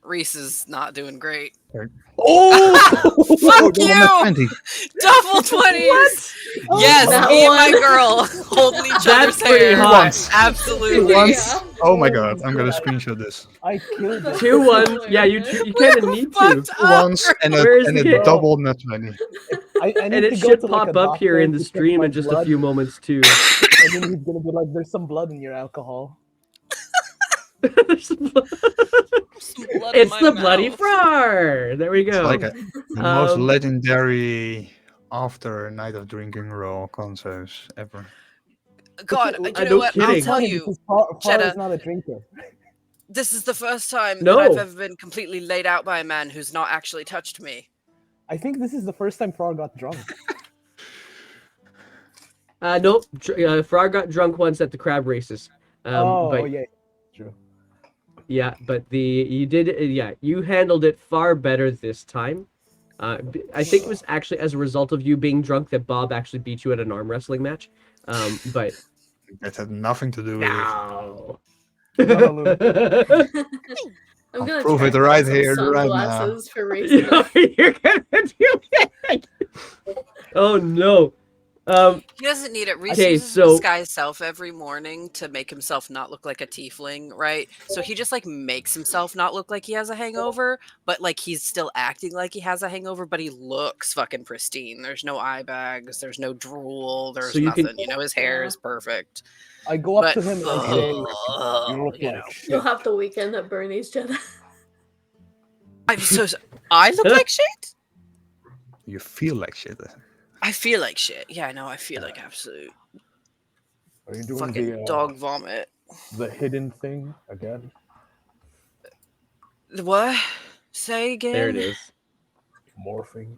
Reese is not doing great. Oh! Fuck double you! net 20. Double 20s! Oh, Yes, that me and my one. girl holding each That's other's pretty hair. hot. Once. Absolutely. Once. Oh my god, I'm gonna screenshot this. I killed it. 2-1. Yeah, you kind of need to. Fucked up. Once and a, Where is and the a game? double net 20. I need And it to go should to, like, pop a up here in doctor the to check stream my in just a blood, few moments, too. And then he's gonna be like, "There's some blood in your alcohol." There's some blood. Some blood in It's my the bloody mouth. Frar. There we It's go. like the most Um, legendary after a night of drinking raw consoles ever. God, Okay, you know no what? kidding. I'll tell you. Because Far Jetta. is not a drinker. This is the first time No. that I've ever been completely laid out by a man who's not actually touched me. I think this is the first time Far got drunk. Nope. Frar got drunk once at the crab races. But Yeah, true. yeah, but you handled it far better this time. I think it was actually as a result of you being drunk that Bob actually beat you at an arm wrestling match. But That had nothing to do with it. no. I'm gonna prove try it and right get some here, right now. sunglasses for racing. You're gonna do it. Oh no. He doesn't need it. Reese Okay, uses so- his disguise self every morning to make himself not look like a tiefling, right? So he just like makes himself not look like he has a hangover, but like he's still acting like he has a hangover, but he looks fucking pristine. There's no eye bags, there's no drool, there's So you can- nothing. You know, his hair is perfect. I go up But to him and I say, "You look you like know. shit." You'll have the weekend at Bernie's, Jenna. I'm so I look like shit? You feel like shit. I feel like shit. Yeah, I know, I feel like absolute Are you doing fucking dog vomit. the hidden thing again? The what? Say again? There it is. Morphing.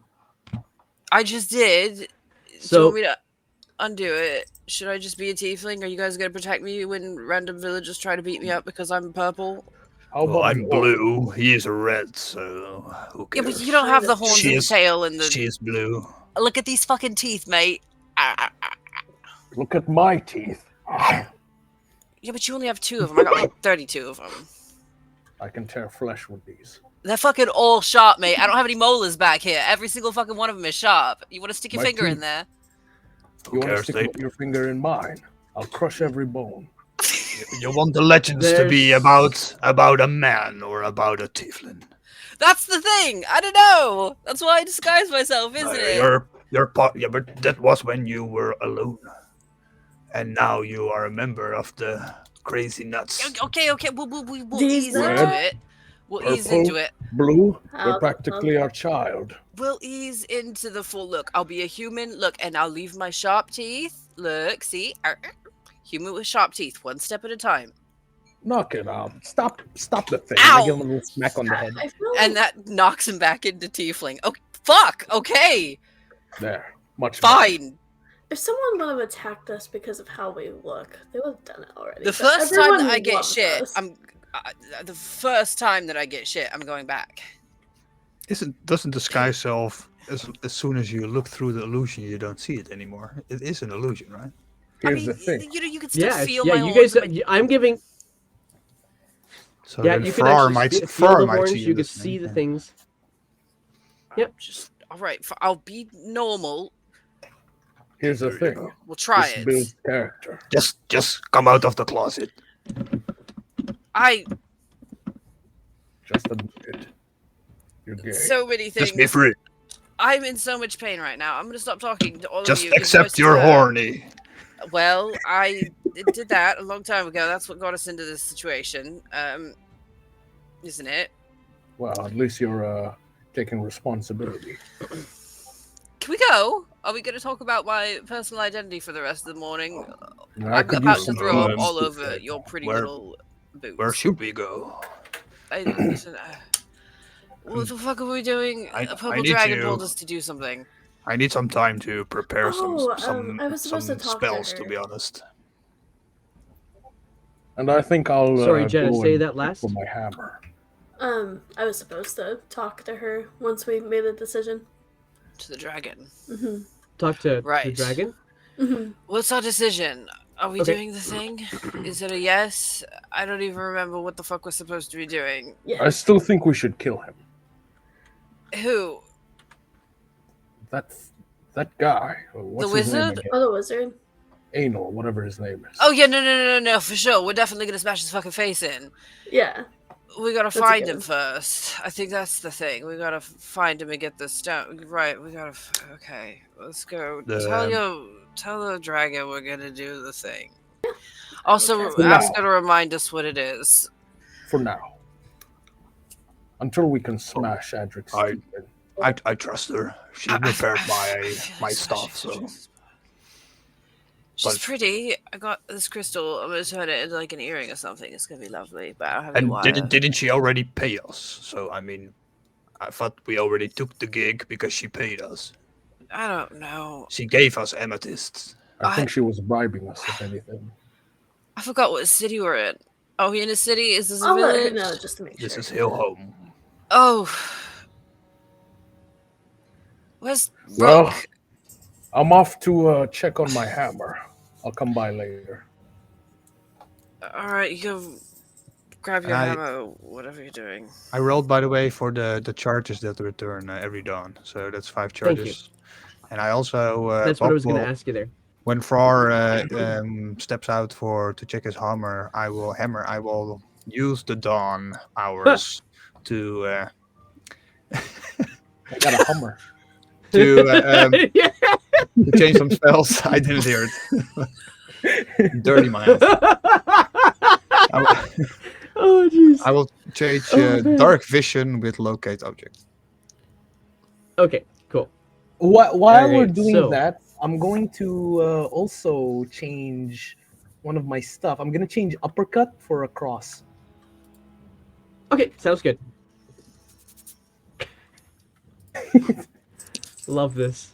I just did. Do you So- want me to undo it? Should I just be a tiefling? Are you guys gonna protect me when random villagers try to beat me up because I'm purple? How Well, about I'm the orc? blue. He is red, so who Yeah, cares? but you don't have the horns She and the is- tail and the. She is blue. Look at these fucking teeth, mate. Look at my teeth. Yeah, but you only have 2 of them. I got like 32 of them. I can tear flesh with these. They're fucking all sharp, mate. I don't have any molars back here. Every single fucking one of them is sharp. You want to stick your My finger in teeth. there? You want to cares, stick Dave? your finger in mine? I'll crush every bone. You want the legends to be about a man or about a tiefling? That's the thing. I don't know. That's why I disguise myself, isn't it? Yeah, but that was when you were alone, and now you are a member of the crazy nuts. Okay. We'll These ease are- into it. We'll ease Purple. into it. Blue, How they're the practically our child. We'll ease into the full look. I'll be a human. Look, and I'll leave my sharp teeth. Look, see? Human with sharp teeth, one step at a time. Knock it out. Stop the thing. Ow! I give him a little smack on the head. I feel like And that knocks him back into tiefling. Oh, fuck. Okay. There. Much better. Fine. if someone would have attacked us because of how we look, they would have done it already. The But first time that everyone I get loves shit, us. the first time that I get shit, I'm going back. Doesn't disguise self as soon as you look through the illusion, you don't see it anymore. It is an illusion, right? Here's the thing. You know, you can still Yeah, feel yeah. my You horns guys, and my- I'm giving. So Yeah, then you can Farr actually might feel Farr the might horns. see You can this see thing, the yeah. things. Yep. Just all right. I'll be normal. Here's the thing. We'll try This it. builds character. Just come out of the closet. Just admit it. You're gay. So many things. Just be free. I'm in so much pain right now. I'm gonna stop talking to all Just of you. 'cause accept most you're of the- horny. Well, I did that a long time ago. That's what got us into this situation, isn't it? Well, at least you're taking responsibility. Can we go? Are we going to talk about my personal identity for the rest of the morning? I I'm could about use to some throw up words all to over say. your pretty Where- little boots. Where should we go? Listen, what the fuck are we doing? I A purple need dragon to- told us to do something. I need some time to prepare some I was supposed to talk to spells, to her. be honest. And I think I'll. Sorry, Jenna, go say and that look last. For my hammer. I was supposed to talk to her once we made a decision. To the dragon. hmm Talk to the Right. dragon. hmm What's our decision? Are we Okay. doing the thing? Is it a yes? I don't even remember what the fuck we're supposed to be doing. Yeah. I still think we should kill him. Who? That guy. What's his name wizard? again? Oh, the wizard. Anal, whatever his name is. Oh yeah, no, for sure. We're definitely gonna smash his fucking face in. Yeah. We gotta That's a find good him one. first. I think that's the thing. We gotta find him and get the stone. Right. We gotta. Okay. Let's go. Tell the dragon we're gonna do the thing. Also, Okay. ask No. her to remind us what it is. For now. Until we can smash Adric's I- teeth in. I trust her. She repaired my stuff, so She's But- pretty. I got this crystal. I'm gonna turn it into like an earring or something. It's gonna be lovely. But I don't have any and wire. didn't she already pay us? So I mean, I thought we already took the gig because she paid us. I don't know. She gave us amethysts. I think she was bribing us, if anything. I forgot what city we're in. Are we in a city? Is this a I'll let her village? know just to make This sure. is Hill Home. Oh. Where's Well, Brooke? I'm off to check on my hammer. I'll come by later. All right, you go grab your I- hammer, whatever you're doing. I rolled, by the way, for the charges that return every dawn. So that's 5 Thank you. charges. And I also That's what I Bob was going to will- ask you there. when Frar steps out to check his hammer. I will use the dawn hours to I got a Hummer. Yeah. to change some spells. I didn't hear it. Dirty mind. Oh jeez. I will change Oh, man. dark vision with locate object. Okay, cool. While we're Alright, doing so- that, I'm going to also change one of my stuff. I'm going to change uppercut for a cross. Okay, sounds good. Love this.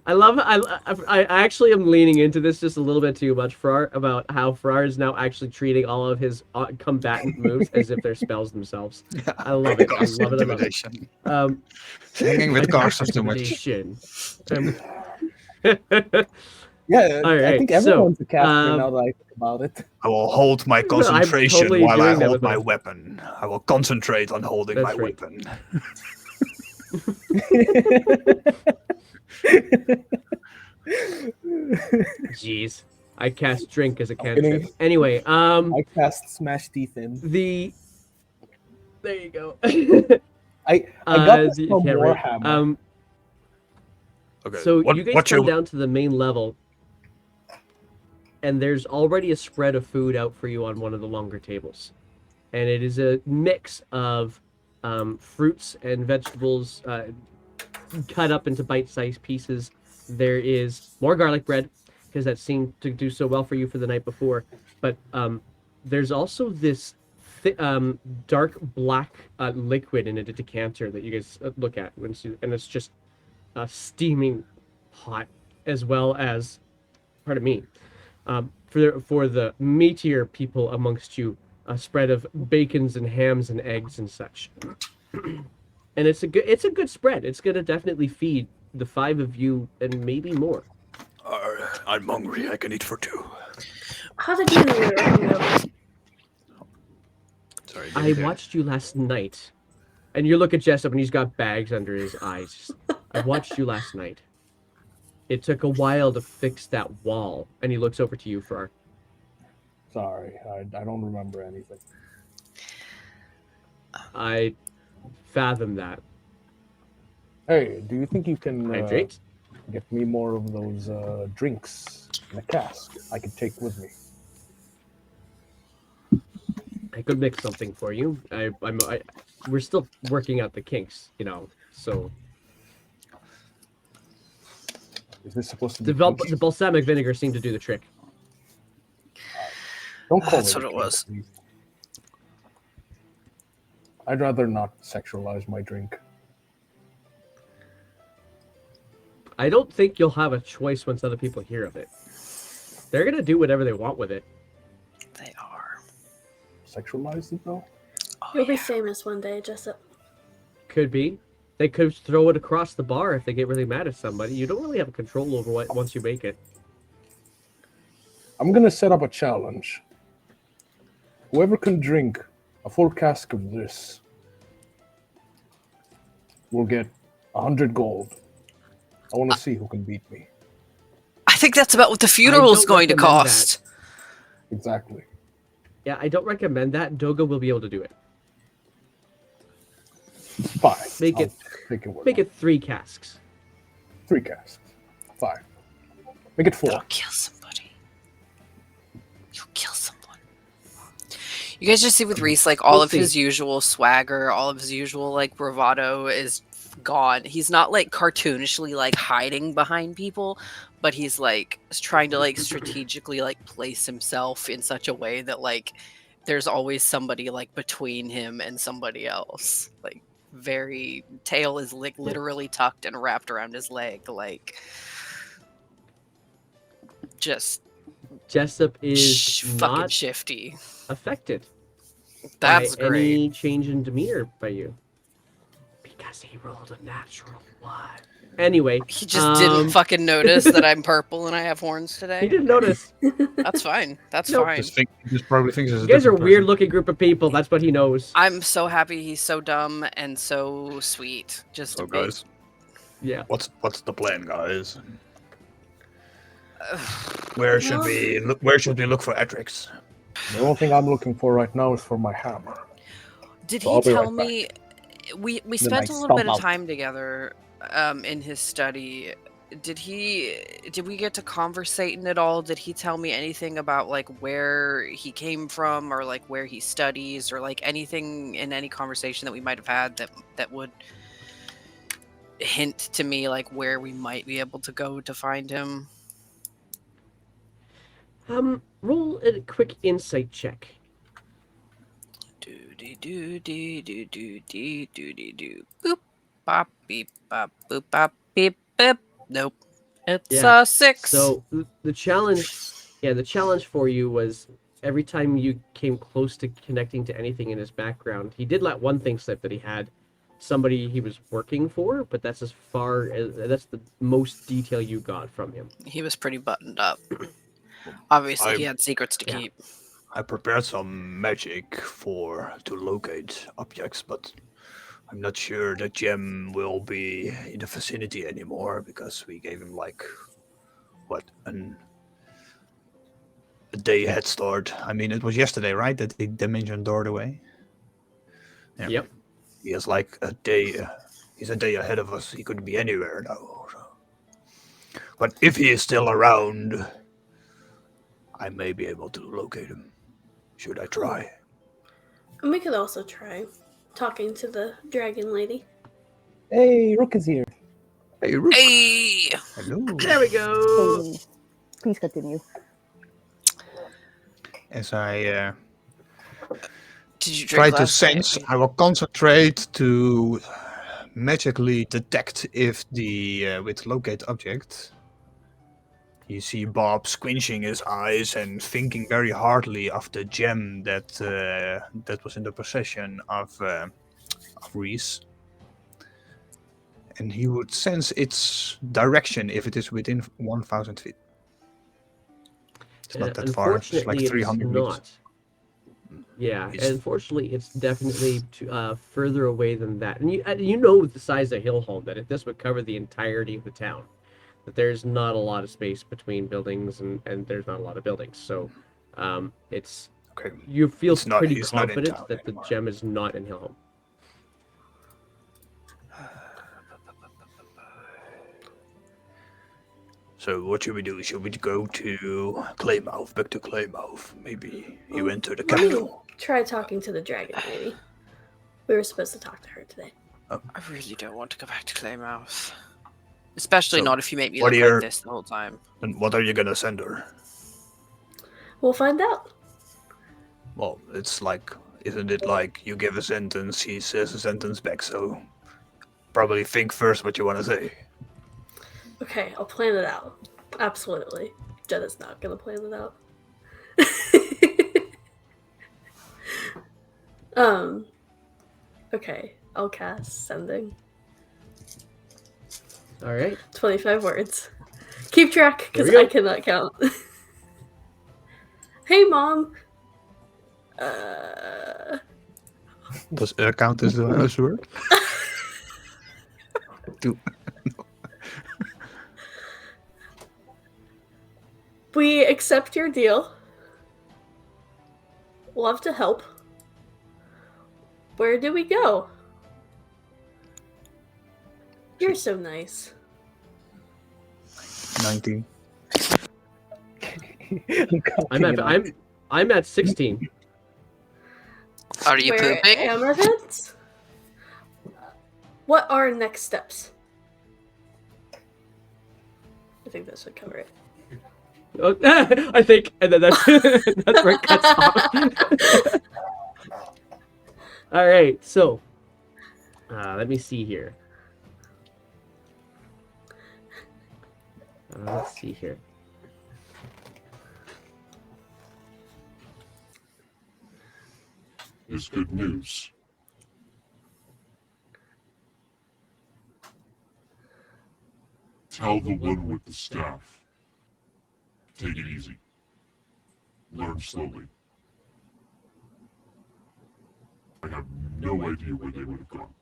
I actually am leaning into this just a little bit too much, Frar, about how Frar is now actually treating all of his combatant moves as if they're spells themselves. I love it. I Cast love it. I love it. intimidation. I Hanging with cast casters too much. intimidation. Yeah, All I right, think so, everyone's a caster um, now that I think about it. I will hold my I'm concentration totally while I doing that hold with my my- weapon. I will concentrate on holding That's my right. weapon. Jeez. I cast drink as a I'm kidding. cantrip. Anyway, I cast Smash Teeth in. there you go. I got this you from can't write. Warhammer. Okay. So what, you guys what come you down to the main level, and there's already a spread of food out for you on one of the longer tables, and it is a mix of fruits and vegetables cut up into bite-sized pieces. There is more garlic bread because that seemed to do so well for you for the night before, but there's also this dark black liquid in a decanter that you guys look at and it's just steaming hot, as well as, pardon me, for the meatier people amongst you, a spread of bacons and hams and eggs and such. And it's a good spread. It's gonna definitely feed the 5 of you and maybe more. I'm hungry. I can eat for 2. How did you know we were hungover? Sorry. I watched you last night, and you look at Jessup and he's got bags under his eyes. I watched you last night. It took a while to fix that wall, and he looks over to you, Frar. Sorry, I don't remember anything. I fathom that. Hey, do you think you can Hydrate? get me more of those drinks in a cask I could take with me? I could mix something for you. We're still working out the kinks, so Is this supposed to be the kinky? balsamic vinegar seemed to do the trick. Don't call That's it a what it kink, was. please. I'd rather not sexualize my drink. I don't think you'll have a choice once other people hear of it. They're gonna do whatever they want with it. They are. Sexualize it though? Oh, You'll be yeah. famous one day, Jessup. Could be. They could throw it across the bar if they get really mad at somebody. You don't really have control over what once you make it. I'm gonna set up a challenge. Whoever can drink a full cask of this will get 100 gold. I want to see who can beat me. I think that's about what the funeral's don't going to recommend cost. Exactly. Yeah, I don't recommend that. Doga will be able to do it. Fine. Make it- Make it 3 casks. 3 casks. Fine. Make it 4. That'll kill somebody. You'll kill someone. You guys just see with Reese, like all We'll of his usual swagger, all of his usual like bravado is gone. He's not like cartoonishly like hiding behind people, but he's like trying to like strategically like place himself in such a way that like there's always somebody like between him and somebody else. Like very tail is like literally tucked and wrapped around his leg, like just Jessup is fucking not shifty. affected That's by great. any change in demeanor by you. Because he rolled a natural 1. Anyway, He just didn't fucking notice that I'm purple and I have horns he today. didn't notice. That's fine. That's Nope. fine. Just probably thinks it's a You guys are a different weird person. looking group of people. That's what he knows. I'm so happy he's so dumb and so sweet. Just So a bit. guys, Yeah. What's the plan, guys? Where should we look? Where should we look for Edric's? The only thing I'm looking for right now is for my hammer. Did So he I'll be tell right back. me we I spent a little bit of stomp out. time together in his study. Did we get to conversating at all? Did he tell me anything about like where he came from or like where he studies or like anything in any conversation that we might have had that would hint to me like where we might be able to go to find him? Roll a quick insight check. Do. Boop bop beep bop boop bop beep boop. Nope. It's Yeah. 6. So the challenge for you was every time you came close to connecting to anything in his background, he did let one thing slip that he had somebody he was working for, but that's that's the most detail you got from him. He was pretty buttoned up. Obviously, he I- had secrets to Yeah. keep. I prepared some magic to locate objects, but I'm not sure the gem will be in the vicinity anymore because we gave him like a day head start. I mean, it was yesterday, right? That the dimension doored away. Yeah. Yep. He has like a day. He's a day ahead of us. He could be anywhere now. So. But if he is still around, I may be able to locate him. Should I try? And we could also try talking to the dragon lady. Hey, Rook is here. Hey, Rook. Hey! Hello. There we go. Hey. Please continue. As I Did you try drink to last night? sense, I will concentrate to magically detect if the with locate object. You see Bob squinching his eyes and thinking very hardly of the gem that was in the possession of Reese. And he would sense its direction if it is within 1,000 feet. It's not that far. It's like Unfortunately, 300 it's meters. not. Yeah, It's- unfortunately, it's definitely further away than that. And you know with the size of Hillholm that if this would cover the entirety of the town, that there's not a lot of space between buildings and there's not a lot of buildings. So it's Okay. you feel He's not- pretty he's not in confident town that the anymore. gem is not in Hillholm. So what should we do? Should we go to Claymouth, back to Claymouth? Maybe he went to the Let me capital. try talking to the dragon lady. We were supposed to talk to her today. I really don't want to go back to Claymouth. Especially So, not if you make me what look are your- like this the whole time. And what are you gonna send her? We'll find out. Well, it's like, isn't it like you give a sentence, he says a sentence back, so probably think first what you want to say. Okay, I'll plan it out. Absolutely. Jenna's not gonna plan it out. Okay, I'll cast sending. All right. 25 words. Keep track, There because we I go. cannot count. Hey, Mom! Does count as a word? Two. We accept your deal. Love to help. Where do we go? You're so nice. 19. I'm at 16. Are you Where pooping? Amethyst? What are next steps? I think that should cover it. Oh, I think, and then that's that's where it cuts off. All right, so let me see here. Let's see here. Is good news. Tell the one with the staff. Take it easy. Learn slowly. I have no idea where they would have gone.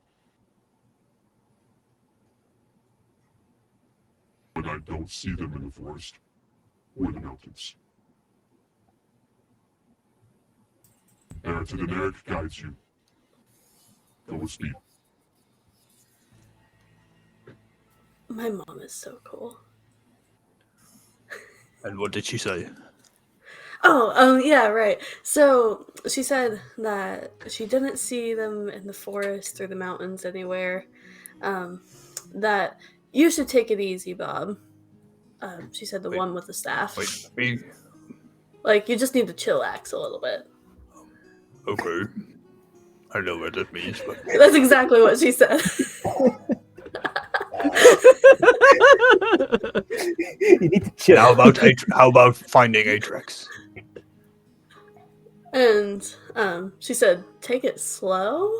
I don't see them in the forest or the mountains. Ayrton and Eric guides you. Go with speed. My mom is so cool. And what did she say? Oh, yeah, right. So she said that she didn't see them in the forest or the mountains anywhere. That you should take it easy, Bob. She said the Wait. one with the staff. Wait, me? Like, you just need to chillax a little bit. Okay. I know what that means, but That's exactly what she said. You need to chill. how about finding Atrax? And she said, take it slow.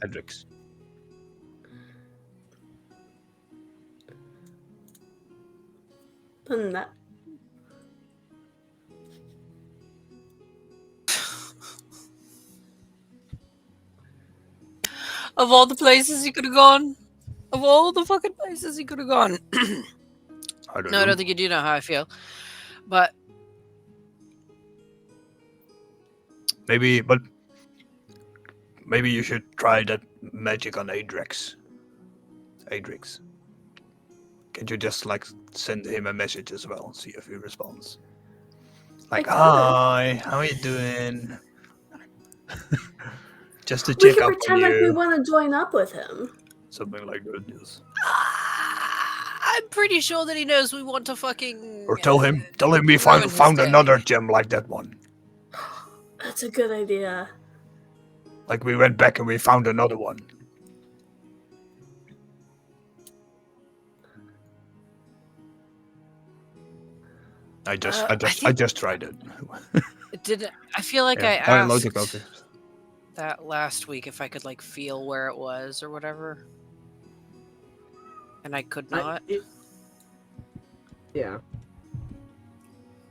Atrax. And that. Of all the places he could have gone. Of all the fucking places he could have gone. I don't No, know. I don't think you do know how I feel. But Maybe you should try that magic on Adrix. Can't you just like send him a message as well and see if he responds? Like, I could. hi, how are you doing? Just to We check can up on pretend like we you. want to join up with him. Something like that, yes. I'm pretty sure that he knows we want to fucking. Or tell him we ruin found his day. another gem like that one. That's a good idea. Like we went back and we found another one. I just tried it. Did I feel like Yeah, I logic, asked okay. that last week if I could like feel where it was or whatever, and I could not. Yeah.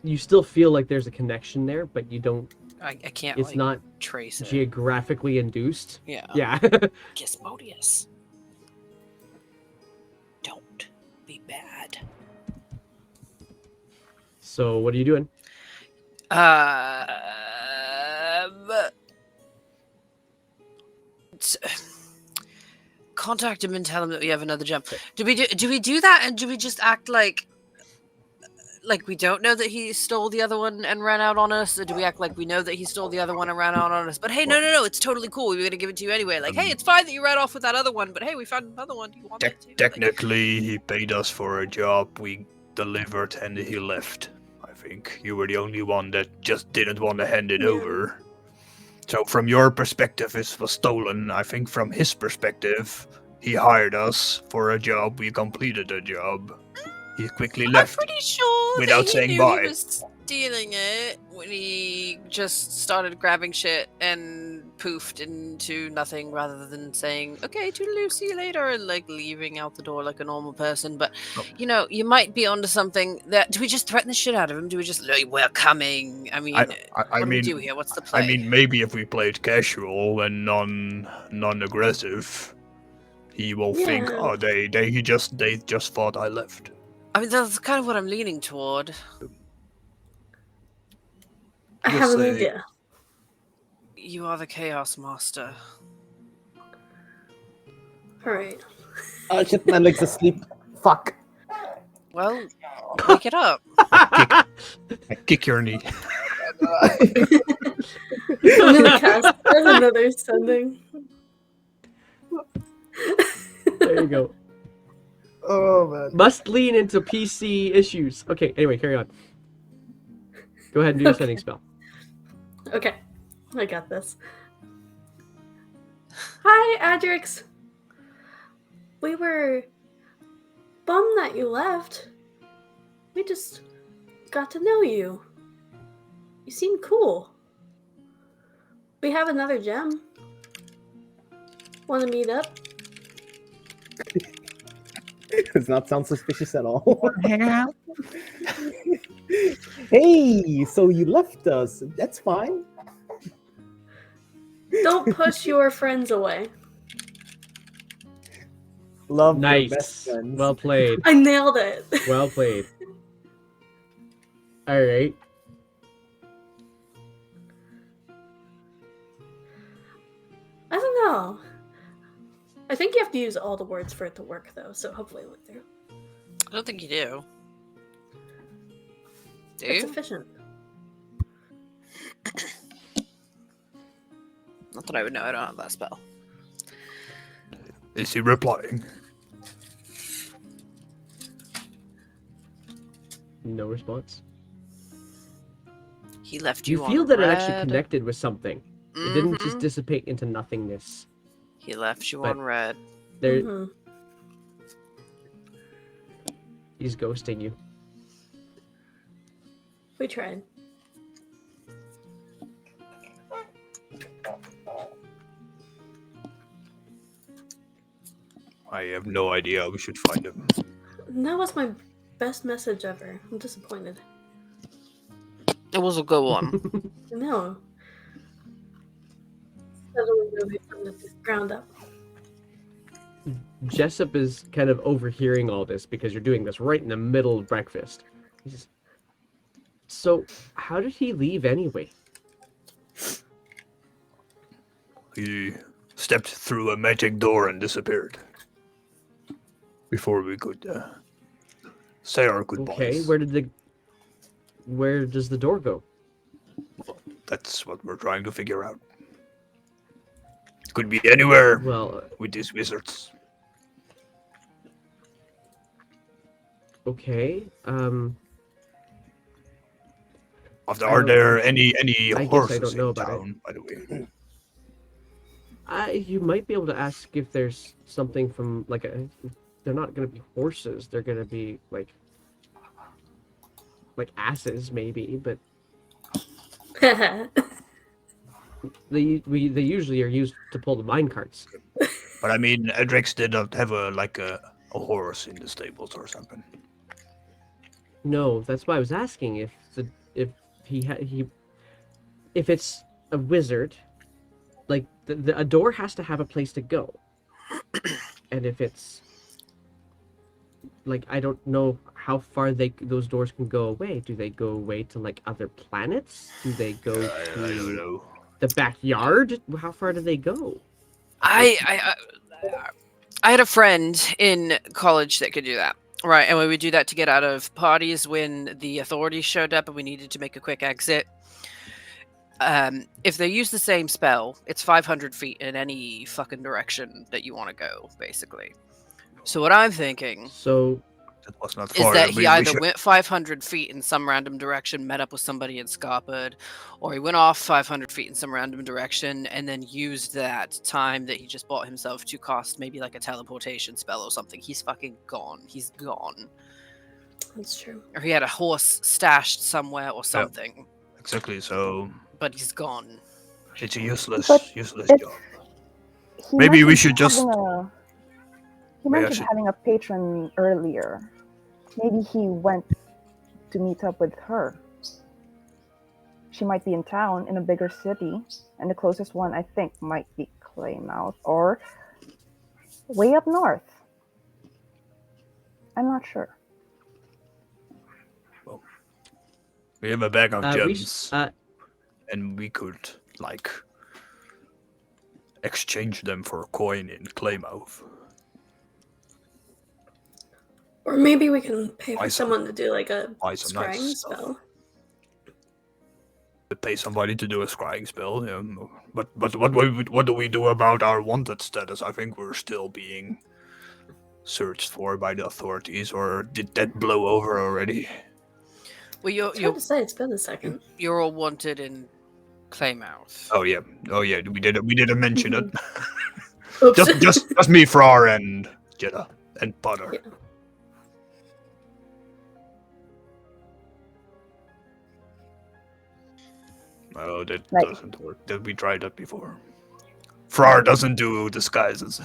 You still feel like there's a connection there, but you don't. I can't. It's like, not trace it. geographically induced. Yeah. Yeah. Gizmodius. Don't be bad. So what are you doing? Contact him and tell him that we have another gem. Do we do that, and do we just act like we don't know that he stole the other one and ran out on us, or do we act like we know that he stole the other one and ran out on us? But hey, no, it's totally cool. We were gonna give it to you anyway. Like, hey, it's fine that you ran off with that other one, but hey, we found another one. Do you want it too? Technically, he paid us for a job we delivered and he left. I think you were the only one that just didn't want to hand it over. So from your perspective, it was stolen. I think from his perspective, he hired us for a job. We completed the job. He quickly left. I'm pretty sure without that he saying knew bye. he was stealing it when he just started grabbing shit and poofed into nothing rather than saying, okay, toodaloo, see you later, and like leaving out the door like a normal person. But, you know, you might be onto something. That do we just threaten the shit out of him? Do we just, like, we're coming? I mean, I what do we mean, do here? What's the play? I mean, maybe if we played casual and non-aggressive, he will think, Yeah. oh, they just thought I left. I mean, that's kind of what I'm leaning toward. I Just have an say- idea. You are the Chaos Master. All right. Oh shit, my leg's asleep. Fuck. Well, wake it up. I kick your knee. I'm gonna cast another sending. There you go. Oh man. Must lean into PC issues. Okay, anyway, carry on. Go ahead and do your sending spell. Okay, I got this. Hi, Adrix. We were bummed that you left. We just got to know you. You seem cool. We have another gem. Want to meet up? Does not sound suspicious at all. Hey, so you left us. That's fine. Don't push your friends away. Love your best Nice. friends. Well played. I nailed it. Well played. All right. I don't know. I think you have to use all the words for it to work, though, so hopefully it went through. I don't think you do. Do It's you? efficient. Not that I would know. I don't have that spell. Is he replying? No response. He left You you feel on that it red. actually connected with something. It didn't just Mhm. dissipate into nothingness. He left you But- on red. There, Mhm. he's ghosting you. We tried. I have no idea. We should find him. That was my best message ever. I'm disappointed. It was a good one. No. Suddenly moving from the ground up. Jessup is kind of overhearing all this because you're doing this right in the middle of breakfast. He's, so, how did he leave anyway? He stepped through a magic door and disappeared. Before we could say our goodbyes. Okay, where does the door go? That's what we're trying to figure out. Could be anywhere Well, with these wizards. okay. Are don't- there any I guess I horses don't know in about it. town, by the way? You might be able to ask if there's something from like a. They're not going to be horses. They're going to be like asses, maybe. But they usually are used to pull the mine carts. But I mean, Edrix did not have a horse in the stables or something. No, that's why I was asking if if it's a wizard, like a door has to have a place to go, and if it's like I don't know how far those doors can go away. Do they go away to like other planets? Do they go I don't to know. the backyard? How far do they go? I had a friend in college that could do that. Right, and we would do that to get out of parties when the authorities showed up and we needed to make a quick exit. If they use the same spell, it's 500 feet in any fucking direction that you want to go, basically. So what I'm thinking So That was not is far. that We he either should- went 500 feet in some random direction, met up with somebody in Scarpard, or he went off 500 feet in some random direction and then used that time that he just bought himself to cast maybe like a teleportation spell or something. He's fucking gone. He's gone. That's true. Or he had a horse stashed somewhere or something, Exactly, so but he's gone. it's a useless But job. He Maybe we mentioned should just- He Maybe I mentioned should- having a patron earlier. Maybe he went to meet up with her. She might be in town in a bigger city, and the closest one I think might be Claymouth or way up north. I'm not sure. We have a bag of we gems, s- and we could exchange them for coin in Claymouth. Or maybe we can pay for Buy some- someone to do like a buy some nice scrying stuff. spell. To pay somebody to do a scrying spell, yeah. But what do we do about our wanted status? I think we're still being searched for by the authorities, or did that blow over already? Well, It's hard to say. It's been a second. you're all wanted in Claymouth. Oh yeah, we didn't mention it. Oops. just me, Frar, and Jetta, and Potter. Yeah. Oh, that Like- doesn't work. Did we tried that before? Frar doesn't do disguises.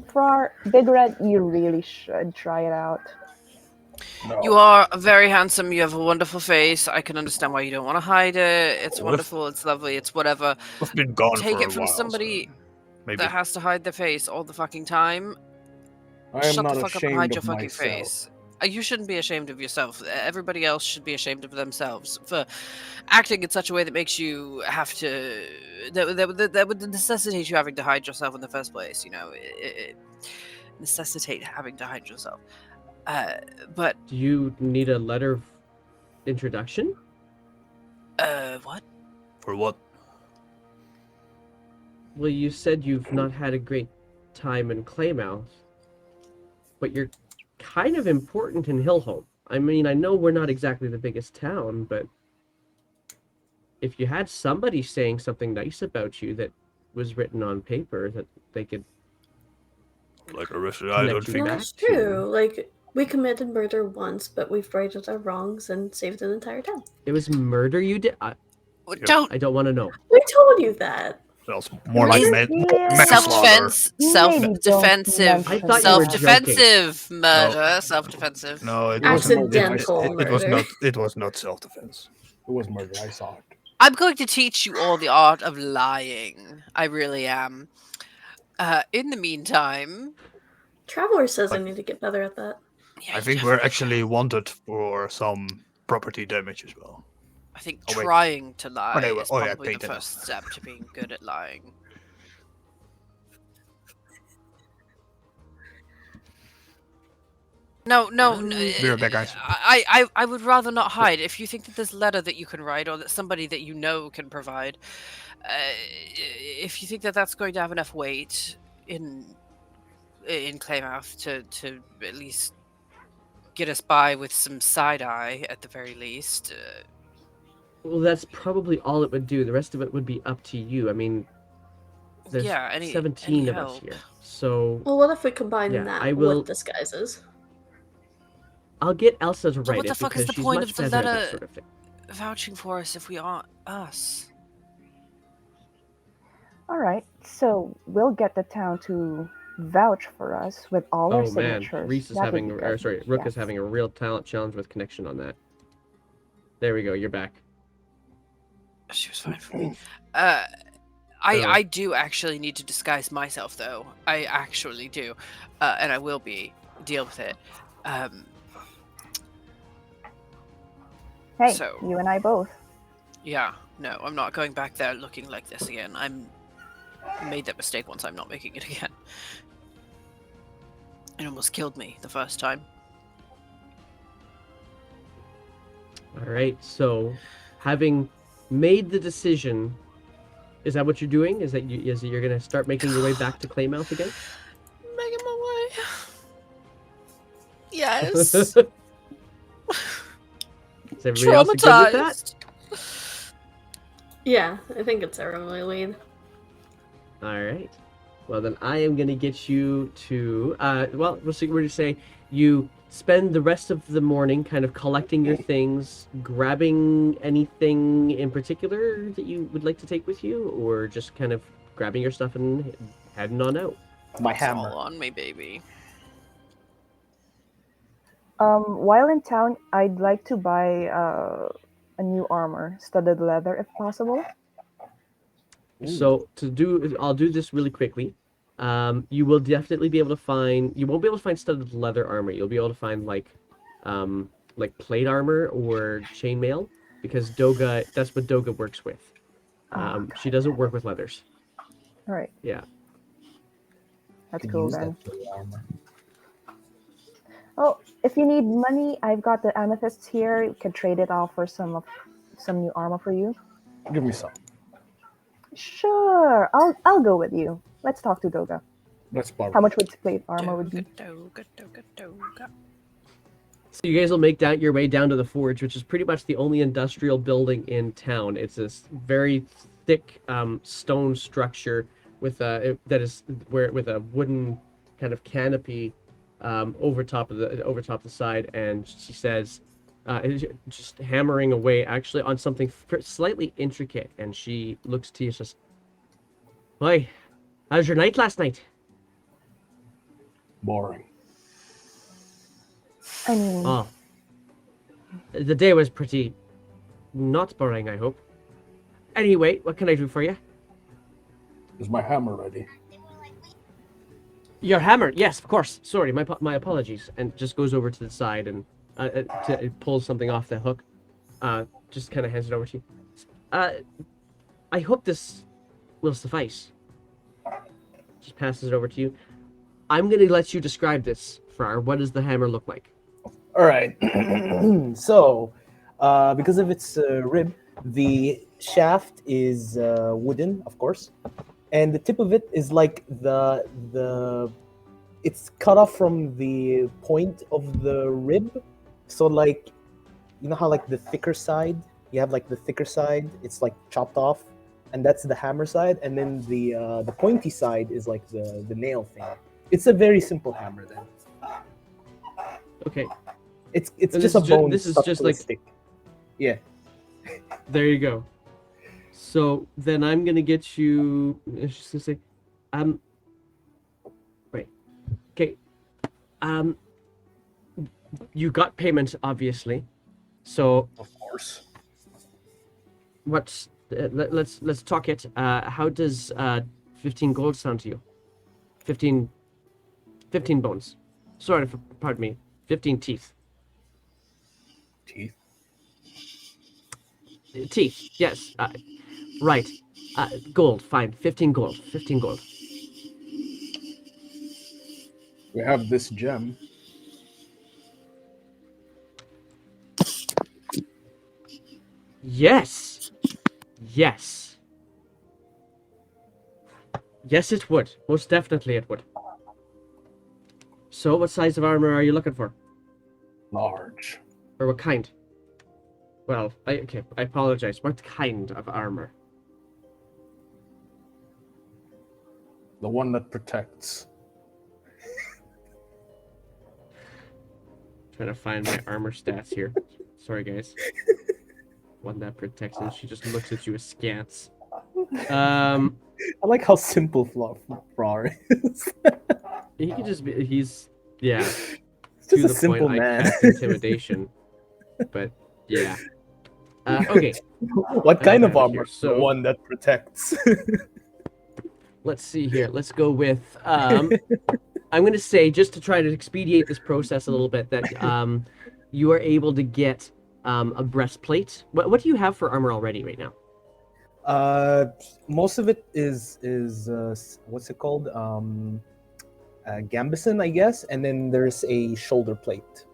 For Big Red, you really should try it out. No. You are very handsome. You have a wonderful face. I can understand why you don't want to hide it. It's Well, wonderful. It's lovely. It's whatever. We've been gone Take for it a from while. somebody So maybe. that has to hide their face all the fucking time. I am Shut not the fuck up and ashamed hide your of fucking myself. face. You shouldn't be ashamed of yourself. Everybody else should be ashamed of themselves for acting in such a way that makes you have to. That would necessitate you having to hide yourself in the first place. You know, it necessitate having to hide yourself. But Do you need a letter of introduction? what? For what? Well, you said you've not had a great time in Claymouth, but you're kind of important in Hillholm. I mean, I know we're not exactly the biggest town, but if you had somebody saying something nice about you that was written on paper that they could Like a rest, I don't you think. No, back that's to- true. Like, we committed murder once, but we've righted our wrongs and saved an entire town. It was murder you did? I Don't don't want to know. We told you that. That's more like Is- manslaughter. self-defense, Maybe self-defensive, don't I thought you were self-defensive murder, self-defensive. No, it Accidental wasn't. It was murder. not. It was not self-defense. It was murder. I saw it. I'm going to teach you all the art of lying. I really am. In the meantime, Traveler says I need to get better at that. yeah, I think we're actually wanted for some property damage as well. I think Oh, wait. trying to lie no, is oh, yeah, probably the patent. first step to being good at lying. No, Be right back, guys. I would rather not hide. If you think that there's a letter that you can write or that somebody that you know can provide, if you think that that's going to have enough weight in Claymouth to at least get us by with some side eye at the very least. Well, that's probably all it would do. The rest of it would be up to you. I mean, there's Yeah, any 17 of help. us here. So Well, what if we combine Yeah, that I will- with disguises? I'll get Elsa to write what the it fuck because is the she's point much of the better at that letter? sort of thing. Vouching for us if we aren't us. All right, so we'll get the town to vouch for us with all our Oh man, signatures. Reese is That would having, be or good. sorry, Rook is Yes. having a real talent challenge with connection on that. There we go. You're back. She was fine for me. Oh. I do actually need to disguise myself though. I actually do, and I will deal with it. Hey, So- you and I both. Yeah, no, I'm not going back there looking like this again. I made that mistake once. I'm not making it again. It almost killed me the first time. All right. So, having made the decision, is that what you're doing? Is that you're gonna start making your way back to Claymouth again? Making my way. Yes. Is everybody else good with that? Traumatized. Yeah, I think it's our only lead. All right. Well, then I am going to get you to, well, we're going to say you spend the rest of the morning kind of collecting your things, grabbing anything in particular that you would like to take with you, or just kind of grabbing your stuff and heading on out. My It's hammer. all on me, baby. While in town, I'd like to buy a new armor, studded leather, if possible. So I'll do this really quickly. You will definitely be able to find. You won't be able to find studded leather armor. You'll be able to find like plate armor or chainmail because Doga. That's what Doga works with. She doesn't work with leathers. All right, Yeah. that's Could cool use then. that for the armor. Oh, if you need money, I've got the amethysts here. You can trade it off for some new armor for you. Give me some. Sure, I'll go with you. Let's talk to Doga. Let's borrow. How much would plate armor would be? Doga. So you guys will make your way down to the forge, which is pretty much the only industrial building in town. It's this very thick stone structure with a wooden kind of canopy over top of the side, and she says, just hammering away actually on something slightly intricate, and she looks to you and says, "Boy, how's your night last night?" Boring. I mean, Oh, The day was pretty not boring, I hope. Anyway, what can I do for you? Is my hammer ready? Your hammer, yes, of course. Sorry, my apologies. And just goes over to the side and it pulls something off the hook. Just kind of hands it over to you. I hope this will suffice. Just passes it over to you. I'm gonna let you describe this, Friar. What does the hammer look like? All right. So, because of its rib, the shaft is wooden, of course, and the tip of it is like the it's cut off from the point of the rib. So, like, you know how like the thicker side, you have like the thicker side, it's like chopped off, and that's the hammer side, and then the pointy side is like the nail thing. It's a very simple hammer then. Okay, It's And just a bone. this is stuck just to a like stick. Yeah. there you go. So then I'm gonna get you. I was just gonna say, right, okay, you got payment obviously. So Of course. what's let's talk it. How does 15 gold sound to you? 15 bones. Sorry, pardon me. 15 teeth. Teeth. Teeth. Yes. Right. Gold. Fine. 15 gold. 15 gold. We have this gem. Yes. Yes. Yes, it would. Most definitely it would. So, what size of armor are you looking for? Large. Or what kind? Well, I apologize. What kind of armor? The one that protects. Trying to find my armor stats here. Sorry, guys. One that protects, and she just looks at you askance. I like how simple Flower is. He could just be. He's yeah. It's just To a the simple point, man. I cast intimidation, but yeah. Okay, What kind of have it armor? here, The so- one that protects. let's see here. Let's go with. I'm going to say, just to try to expedite this process a little bit, that you are able to get a breastplate. What do you have for armor already right now? Most of it is what's it called? Gambison, I guess, and then there's a shoulder plate.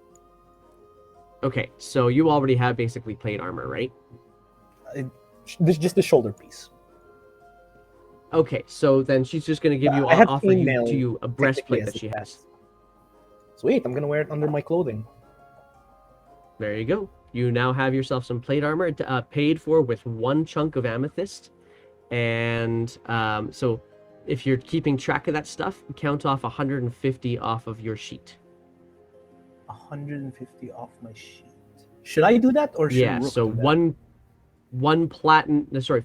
Okay, so you already have basically plate armor, right? There's just the shoulder piece. Okay, so then she's just going to give you I have offer you chainmail, to you a breastplate that technically, she as it has. Sweet, I'm gonna wear it under my clothing. There you go. You now have yourself some plate armor paid for with one chunk of amethyst. And so if you're keeping track of that stuff, count off 150 off of your sheet. 150 off my sheet. Should I do that or should Yeah, Rook so do that? one platinum. Sorry.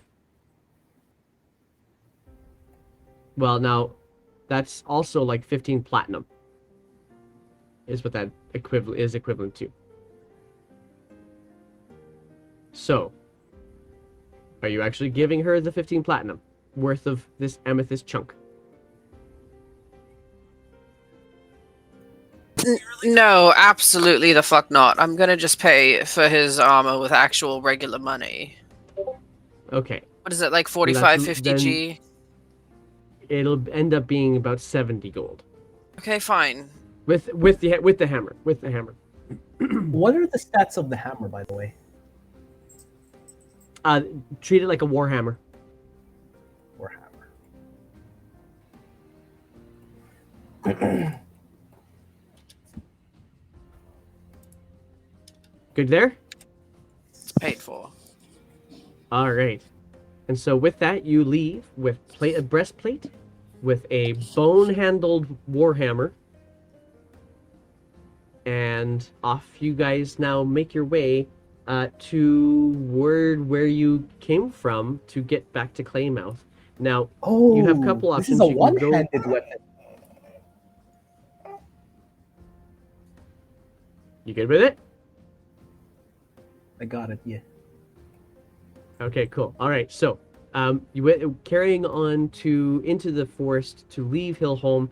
Well, now that's also like 15 platinum. Is what that equivalent to. So, are you actually giving her the 15 platinum worth of this amethyst chunk? No, absolutely the fuck not. I'm gonna just pay for his armor with actual regular money. Okay. What is it, like that's- 45, 50 G? It'll end up being about 70 gold. Okay, fine. With the hammer. With the hammer. What are the stats of the hammer, by the way? Treat it like a warhammer. Or hammer. Good there? It's paid for. All right. And so with that, you leave with a breastplate, with a bone-handled warhammer, and off you guys now make your way to where you came from to get back to Claymouth. Now, Oh, you have a couple this is options. a You can go- one-handed weapon. you good with it? I got it. Yeah. Okay, cool. All right, so you went carrying on into the forest to leave Hillholm,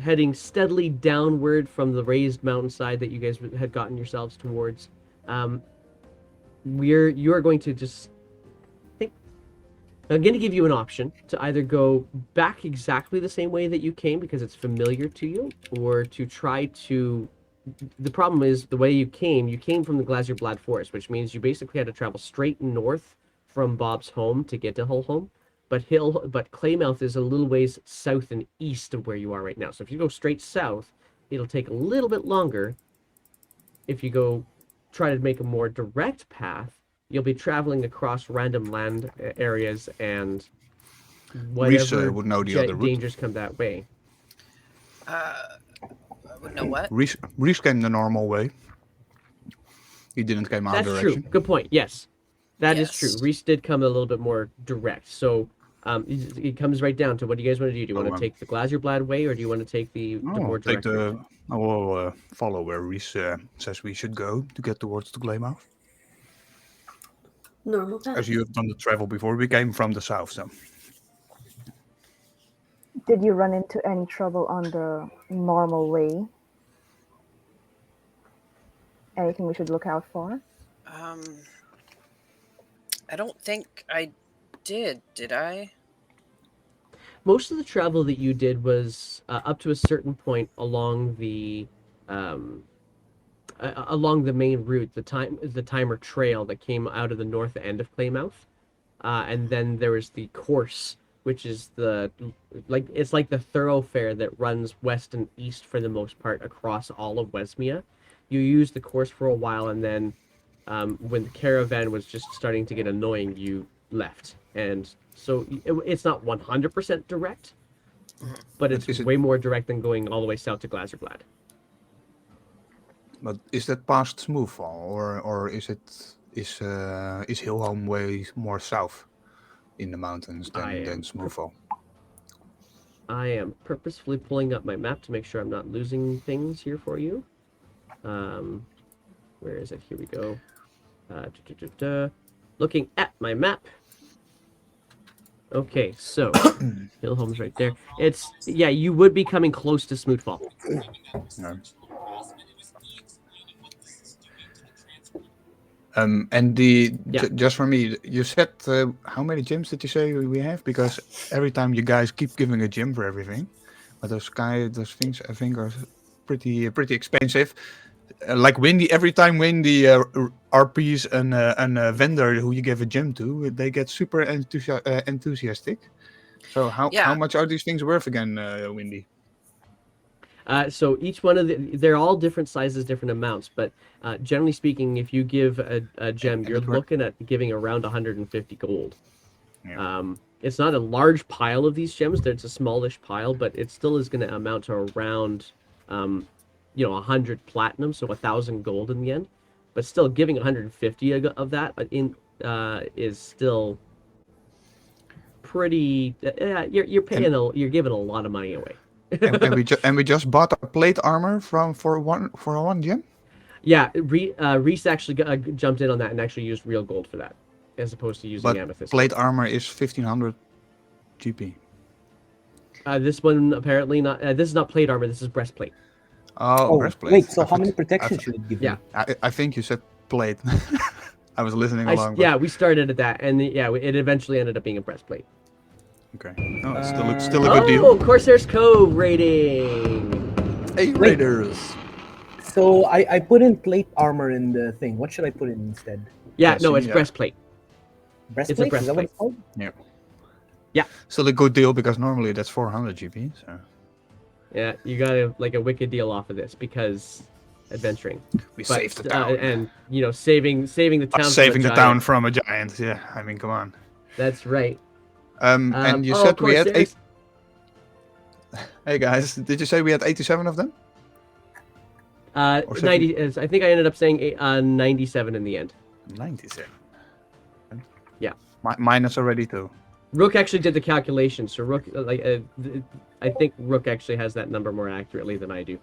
heading steadily downward from the raised mountainside that you guys had gotten yourselves towards. You are going to just think. I'm going to give you an option to either go back exactly the same way that you came because it's familiar to you, or to try to. The problem is the way you came from the Glazierblad Forest, which means you basically had to travel straight north from Bob's home to get to Hillholm. But Claymouth is a little ways south and east of where you are right now. So if you go straight south, it'll take a little bit longer. If you go try to make a more direct path, you'll be traveling across random land areas and Reese whatever would know the other route. dangers come that way. Know what? Reese came the normal way. He didn't come our That's direction. true. Good point. Yes, that is Yes. true. Reese did come a little bit more direct. So it comes right down to what do you guys want to do? Do you want to take the Glazierblad way, or do you want to take the more direct route? I will follow where Reese says we should go to get towards the Glaymouth. Normal path. As you have done the travel before, we came from the south, so. Did you run into any trouble on the normal way? Anything we should look out for? I don't think I did I? Most of the travel that you did was up to a certain point along the main route, the timer trail that came out of the north end of Claymouth, and then there was the course, which is it's like the thoroughfare that runs west and east for the most part across all of Westmere. You used the course for a while, and then when the caravan was just starting to get annoying, you left. And so it's not 100% direct, but it's way more direct than going all the way south to Glazierblad. But is that past Smoothfall, or is Hillholm way more south in the mountains than Smoothfall? I am purposefully pulling up my map to make sure I'm not losing things here for you. Where is it? Here we go. Looking at my map. Okay, so Hillholm's right there. You would be coming close to Smoothfall. No. And just for me, you said how many gyms did you say we have? Because every time you guys keep giving a gym for everything, but those things I think are pretty expensive. Like Windy, every time Windy RPs and a vendor who you give a gym to, they get super enthusiastic. So how much are these things worth again, Windy? So each one of they're all different sizes, different amounts, but generally speaking, if you give a gem, you're looking at giving around 150 gold. Yeah. It's not a large pile of these gems; it's a smallish pile, but it still is going to amount to around, 100 platinum, so 1,000 gold in the end. But still, giving 150 of that is still pretty. You're paying you're giving a lot of money away. and we just bought a plate armor for one gem. Yeah, Reese actually jumped in on that and actually used real gold for that, as opposed to using amethyst. Plate armor is 1,500 GP. This one apparently not. This is not plate armor. This is breastplate. Oh, breastplate. Wait, so how many protection should it give me? I think you said plate. I was listening along. Yeah, we started at that, and it eventually ended up being a breastplate. Okay. Oh, it still a good deal. Oh, Corsair's Cove rating. Hey, Raiders. So I put in plate armor in the thing. What should I put in instead? Yeah, no, it's breastplate. Breastplate? It's a breastplate. Is that what it's called? Yeah. Yeah. Still a good deal because normally that's 400 GP. So. Yeah, you got a wicked deal off of this because adventuring. We saved the town. And saving the town. Saving the town from a giant. Yeah, I mean, come on. That's right. And you said we had 8. Hey guys, did you say we had 87 of them? 90. I think I ended up saying 97 in the end. 97. Yeah. Mine is already too. Rook actually did the calculation, so Rook I think Rook actually has that number more accurately than I do.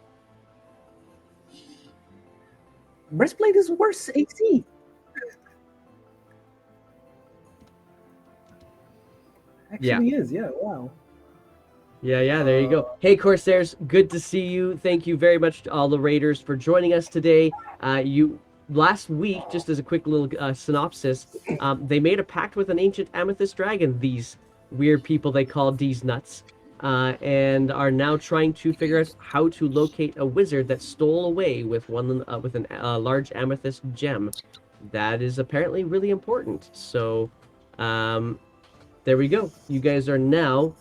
Breastplate is worse AC. Actually is, yeah, wow. Yeah, there you go. Hey, Corsairs, good to see you. Thank you very much to all the raiders for joining us today. Last week, just as a quick little synopsis, they made a pact with an ancient amethyst dragon, these weird people they call D's nuts, and are now trying to figure out how to locate a wizard that stole away with a large amethyst gem. That is apparently really important. So, there we go. You guys are now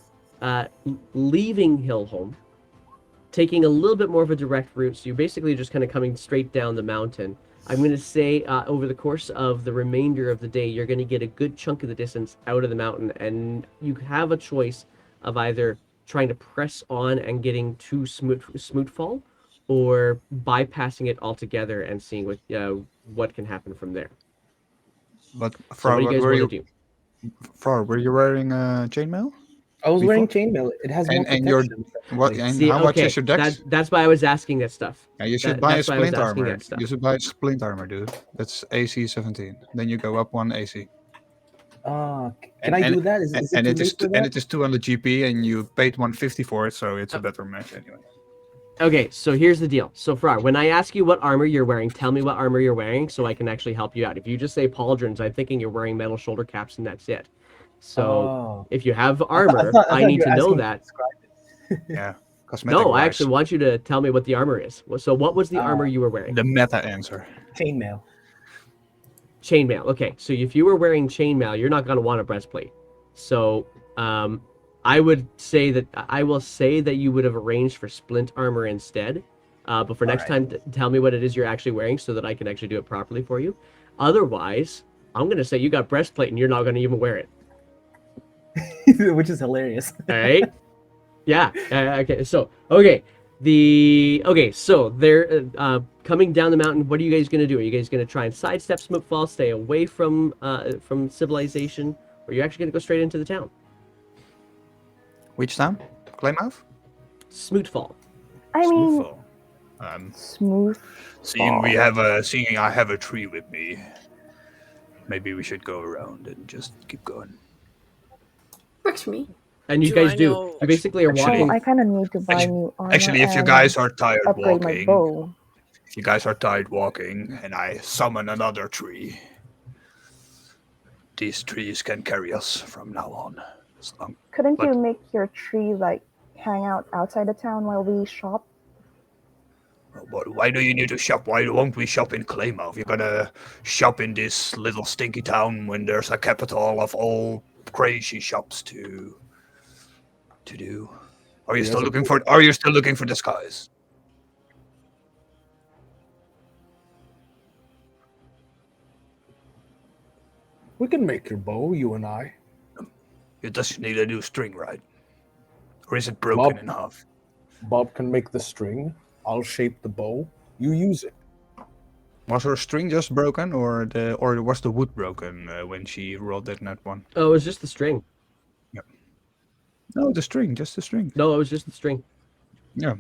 leaving Hillholm, taking a little bit more of a direct route. So you're basically just kind of coming straight down the mountain. I'm going to say over the course of the remainder of the day, you're going to get a good chunk of the distance out of the mountain, and you have a choice of either trying to press on and getting to Smootfall, or bypassing it altogether and seeing what can happen from there. But So what Far, do you guys want to do? Far, were you wearing chainmail? I was Before? wearing chainmail. It has more And your protection. what? technically. And See, how much okay, is your dex? that's why I was asking that stuff. Yeah, you should buy a That's why I was splint asking armor. that stuff. You should buy a splint armor, dude. That's AC 17. Then you go up 1 AC. Can I do that? Is it too late for that? And it is 200 GP, and you paid 150 for it, so it's a better match anyway. Okay, so here's the deal. So Farrar, when I ask you what armor you're wearing, tell me what armor you're wearing so I can actually help you out. If you just say pauldrons, I'm thinking you're wearing metal shoulder caps and that's it. So if you have armor, I need to know that. Yeah. Cosmetic No, I wise. actually want you to tell me what the armor is. So what was the armor you were wearing? The meta answer. Chainmail. Chainmail. Okay, so if you were wearing chainmail, you're not going to want a breastplate. So I will say that you would have arranged for splint armor instead. But for next time, tell me what it is you're actually wearing so that I can actually do it properly for you. Otherwise, I'm going to say you got breastplate and you're not going to even wear it. Which is hilarious. All right. Yeah. Okay. So they're coming down the mountain. What are you guys gonna do? Are you guys gonna try and sidestep Smootfall, stay away from civilization, or are you actually gonna go straight into the town? Which town? Claymouth? Smootfall. I mean, Smootfall. smooth. Seeing I have a tree with me, maybe we should go around and just keep going. Works for me. And you Do guys I do. know- You basically are walking. Oh, I kind of need to buy new armor. Actually, if you and guys are tired upgrade my walking, bow. and I summon another tree, these trees can carry us from now on. Couldn't you make your tree like hang out outside the town while we shop? But why do you need to shop? Why won't we shop in Claymouth? You're gonna shop in this little stinky town when there's a capital of all crazy shops to do. Are you still looking for disguise? We can make your bow, you and I. You just need a new string, right? Or is it broken in half? Bob can make the string. I'll shape the bow. You use it. Was her string just broken, or was the wood broken when she rolled that net one? Oh, it was just the string. No, just the string. No, it was just the string. Yeah.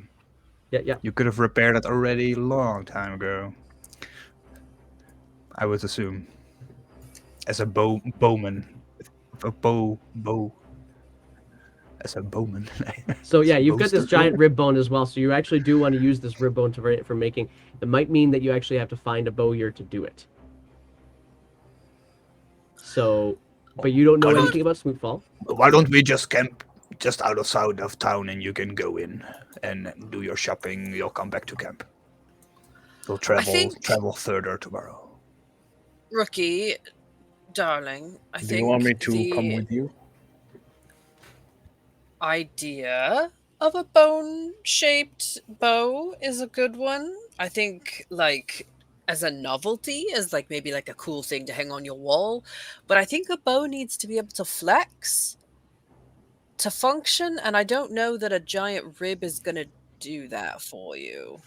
Yeah. You could have repaired it already long time ago. I would assume. As a bowman. As a bowman. So yeah, you've got Supposed this to. giant rib bone as well. So you actually do want to use this rib bone for making. It might mean that you actually have to find a bowyer to do it. So, but you don't know anything about Smootfall. Why don't we just camp just outside of town and you can go in and do your shopping. You'll come back to camp. We'll travel further tomorrow. Rookie, darling, I Do think you want me to the come with you? idea of a bone-shaped bow is a good one. I think, like, as a novelty, as like maybe like a cool thing to hang on your wall. But I think a bow needs to be able to flex to function, and I don't know that a giant rib is going to do that for you.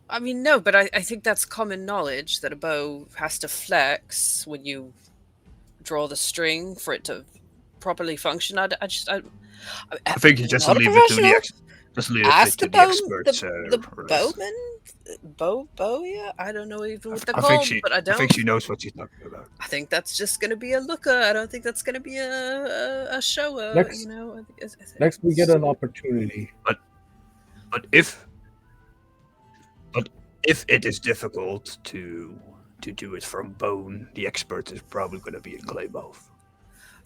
I mean, no, but I think that's common knowledge that a bow has to flex when you draw the string for it to properly function. I I think you just not a leave it to the professional. experts. Ask the experts. bowman. Yeah, I don't know even what they're I think called, she but I I don't. think she knows what she's talking about. I think that's just gonna be a looker. I don't think that's gonna be a shower. Next- You know. I think Next, we get an opportunity. But if it is difficult to do it from bone, the expert is probably going to be in Claymouth.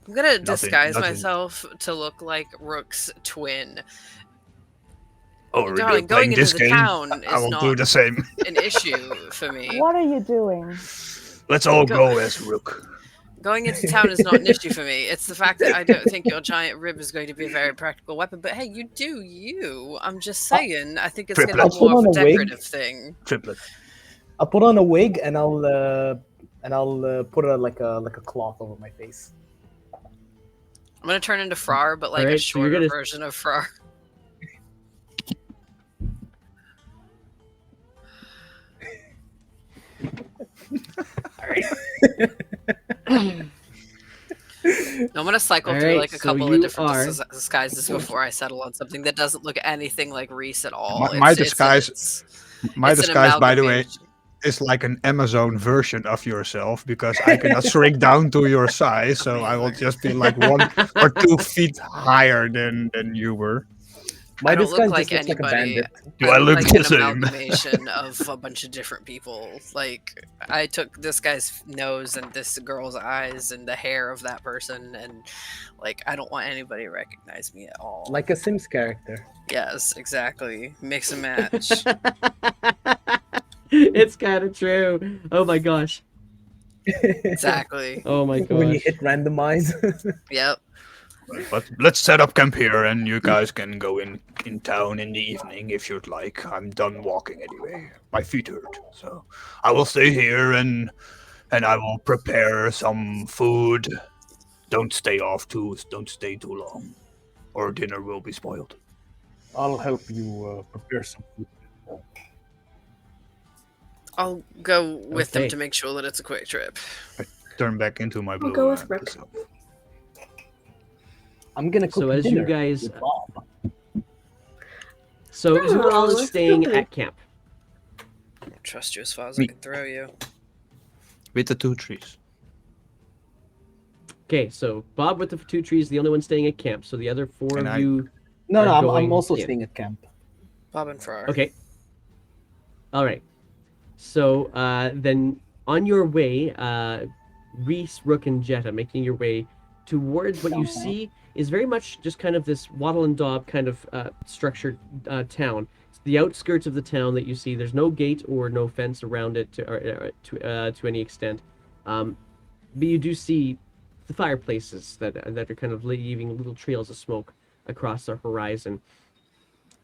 I'm gonna Nothing- disguise nothing- myself to look like Rook's twin. Oh, we're Darling, playing going into this the game? town I is will do not the same. an issue for me. What are you doing? Let's all go as Rook. Going into town is not an issue for me. It's the fact that I don't think your giant rib is going to be a very practical weapon. But hey, you do you. I'm just saying. I think it's going to Triplet. be more I'll of put a on a wig. decorative thing. Triplet. I'll put on a wig and I'll put like a cloth over my face. I'm going to turn into Frar, but like a Alright, so you're shorter gonna- version of Frar. I'm gonna cycle through Alright, like a so couple you of different are- disguises before I settle on something that doesn't look anything like Reese at all. My disguise- My it's an disguise, by the way, amalgamation. is like an Amazon version of yourself because I cannot shrink down to your size, so I will just be like 1 or 2 feet higher than you were. My I don't disguise look just like looks like a anybody. bandit. Do I look like the an same? amalgamation of a bunch of different people. Like I took this guy's nose and this girl's eyes and the hair of that person, and like I don't want anybody to recognize me at all. Like a Sims character. Yes, exactly. Mix and match. It's kind of true. Oh my gosh. Exactly. Oh my When you gosh. hit randomize. Yep. But let's set up camp here, and you guys can go in town in the evening if you'd like. I'm done walking anyway. My feet hurt, so I will stay here and I will prepare some food. Don't stay too long, or dinner will be spoiled. I'll help you prepare some food. I'll go with them Okay. to make sure that it's a quick trip. Turn back into my blue. go with Rook. self. I'm gonna cook So as dinner you guys, with Bob. so who all is let's staying go. at camp? I trust you as far as Me. I can throw you. With the 2 trees. Okay, so Bob with the 2 trees, the only one staying at camp. So the other 4 And of I- you. No, are I'm going also in. staying at camp. Bob and Farrar. Okay. All right. So then on your way, Reese, Rook, and Jetta making your way towards what you see is very much just kind of this wattle and daub kind of structured town. It's the outskirts of the town that you see. There's no gate or no fence around it to any extent. But you do see the fireplaces that are kind of leaving little trails of smoke across the horizon.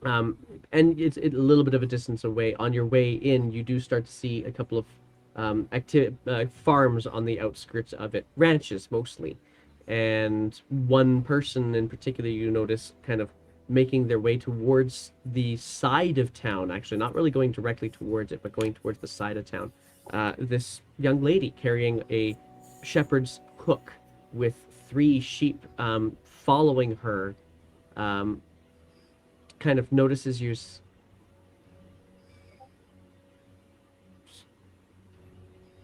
And it's a little bit of a distance away. On your way in, you do start to see a couple of farms on the outskirts of it, ranches mostly. And one person in particular you notice kind of making their way towards the side of town, actually, not really going directly towards it, but going towards the side of town. This young lady carrying a shepherd's hook with 3 sheep following her. Kind of notices you.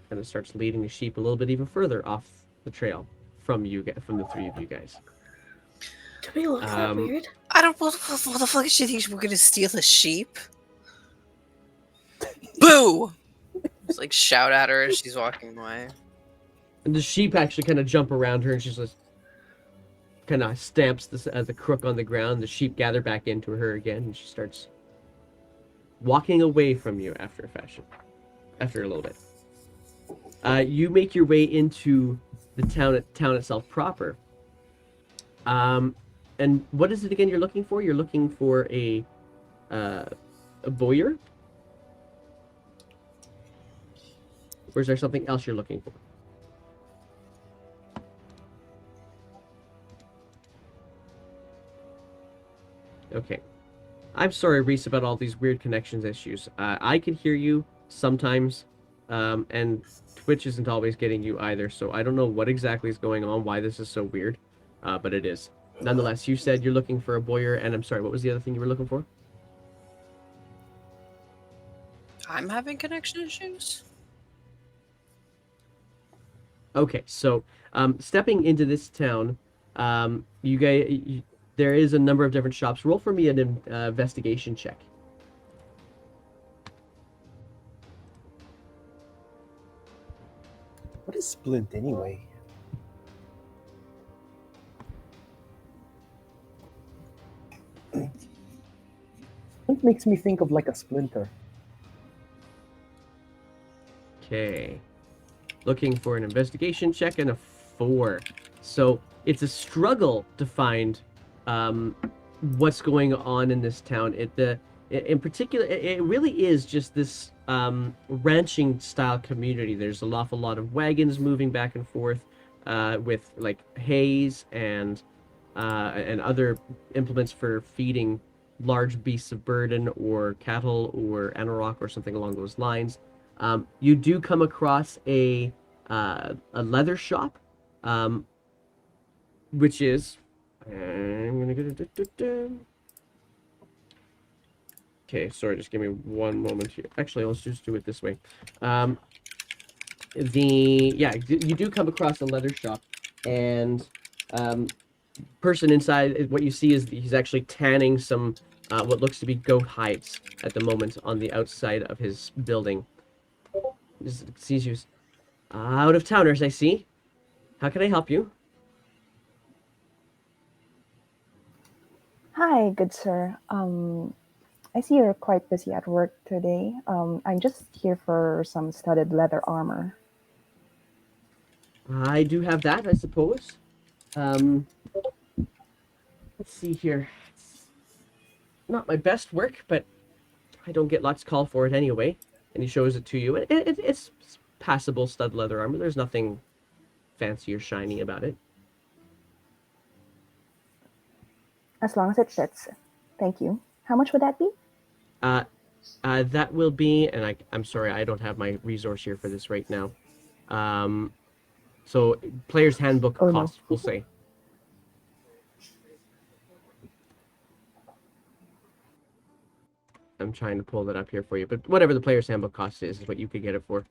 Kind of starts leading the sheep a little bit even further off the trail from from the 3 of you guys. Do we look that Um, weird? I don't. What the fuck is she think we're gonna steal a sheep? Boo! Just like shout at her as she's walking away. And the sheep actually kind of jump around her, and she's just kind of stamps the crook on the ground. The sheep gather back into her again, and she starts walking away from you after a fashion. After a little bit, you make your way into the town itself proper. And what is it again you're looking for? You're looking for a bowyer? Or is there something else you're looking for? Okay. I'm sorry, Reese, about all these weird connections issues. I can hear you sometimes, and Twitch isn't always getting you either, so I don't know what exactly is going on, why this is so weird, but it is. Nonetheless, you said you're looking for a bowyer, and I'm sorry, what was the other thing you were looking for? I'm having connection issues. Okay, so stepping into this town, you guys, there is a number of different shops. Roll for me an investigation check. What is splint anyway? Splint makes me think of like a splinter. Okay. Looking for an investigation check and a 4. So it's a struggle to find what's going on in this town. In particular, it really is just this ranching style community. There's an awful lot of wagons moving back and forth with like hays and other implements for feeding large beasts of burden or cattle or anorok or something along those lines. You do come across a leather shop, which is I'm gonna get it. Okay, sorry, just give me one moment here. Actually, let's just do it this way. You do come across a leather shop, and person inside. What you see is he's actually tanning some what looks to be goat hides at the moment on the outside of his building. Just sees you. Out of towners, I see. How can I help you? Hi, good sir. I see you're quite busy at work today. I'm just here for some studded leather armor. I do have that, I suppose. Let's see here. It's not my best work, but I don't get lots call for it anyway. And he shows it to you. It's passable stud leather armor. There's nothing fancy or shiny about it. As long as it fits. Thank you. How much would that be? That will be, and I'm sorry, I don't have my resource here for this right now. So player's handbook Oh, cost, no. we'll say. I'm trying to pull that up here for you, but whatever the player's handbook cost is what you could get it for.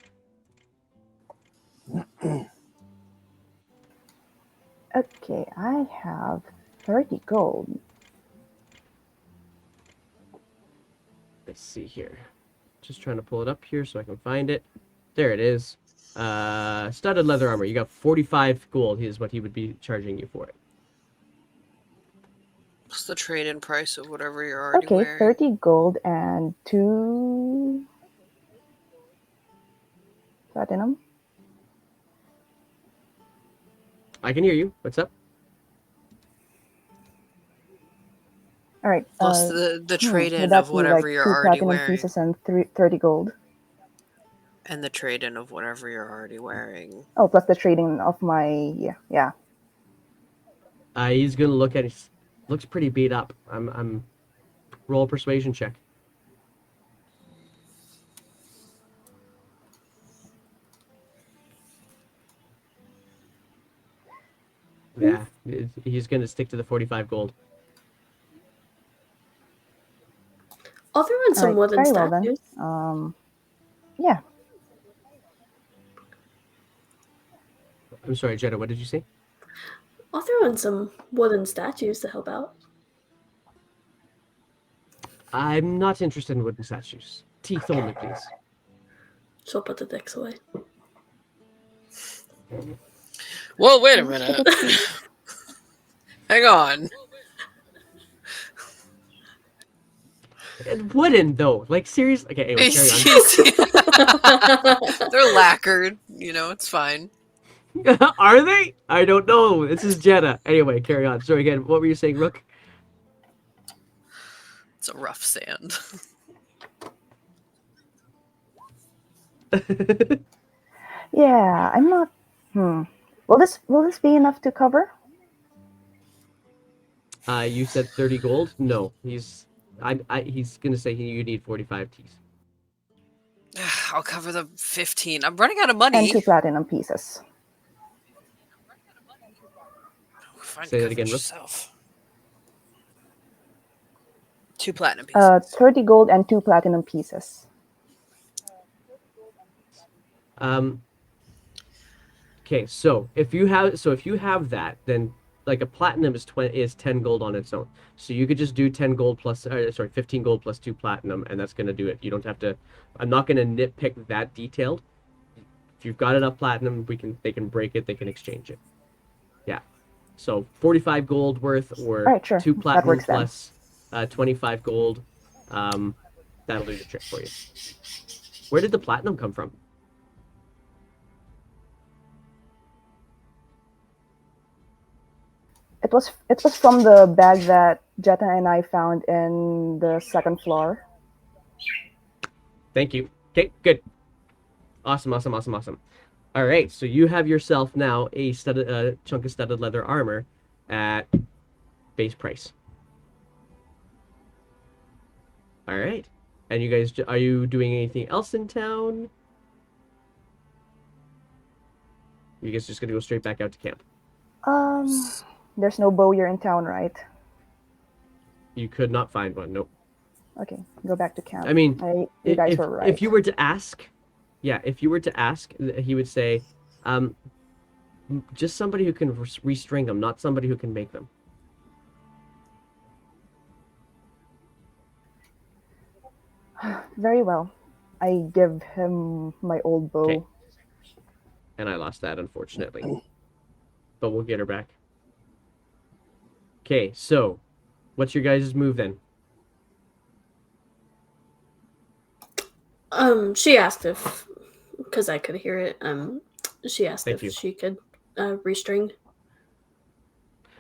Okay, I have 30 gold. Let's see here. Just trying to pull it up here so I can find it. There it is. Studded leather armor. You got 45 gold is what he would be charging you for it. What's the trade-in price of whatever you're already Okay, wearing? 30 gold and 2 platinum. I can hear you. What's up? All right. Plus the would trade-in that of be whatever like you're 2 already platinum wearing. pieces and 30 gold? And the trade-in of whatever you're already wearing. Oh, plus the trading of my yeah. He's gonna look at it. Looks pretty beat up. I'm roll a persuasion check. Yeah, he's gonna stick to the 45 gold. I'll throw in some Alright, wooden very well then. statues. Yeah. I'm sorry, Jetta, what did you say? I'll throw in some wooden statues to help out. I'm not interested in wooden statues. Teeth only, please. She'll put the dicks away. Well, wait a minute. Hang on. Wooden, though. Like, seriously? Okay, anyway, carry on. They're lacquered. You know, it's fine. Are they? I don't know. This is Jetta. Anyway, carry on. Sorry, again, what were you saying, Rook? It's a rough sand. Yeah, I'm not. Will this be enough to cover? You said 30 gold? No, he's gonna say you need 45 teeth. I'll cover the 15. I'm running out of money. And 2 platinum pieces. Say that again, Rook. Yourself. 2 platinum pieces. 30 gold and 2 platinum pieces. Okay, so if you have that, then like a platinum is 10 gold on its own. So you could just do 10 gold plus, sorry, 15 gold plus 2 platinum, and that's gonna do it. You don't have to. I'm not gonna nitpick that detailed. If you've got enough platinum, they can break it, they can exchange it. Yeah. So 45 gold worth or Alright, sure. 2 That platinum works then. plus 25 gold. That'll do the trick for you. Where did the platinum come from? It was from the bag that Jetta and I found in the second floor. Thank you. Okay, good. Awesome. All right, so you have yourself now a chunk of studded leather armor at base price. All right, and you guys, are you doing anything else in town? You guys just gonna go straight back out to camp? There's no bowyer in town, right? You could not find one. Nope. Okay, go back to camp. I mean, you guys were right. if you were to ask, yeah, if you were to ask, he would say, just somebody who can restring them, not somebody who can make them. Very well. I give him my old bow. Okay. And I lost that, unfortunately. But we'll get her back. Okay, so what's your guys' move then? She asked if, because I could hear it. She asked Thank if you. she could restring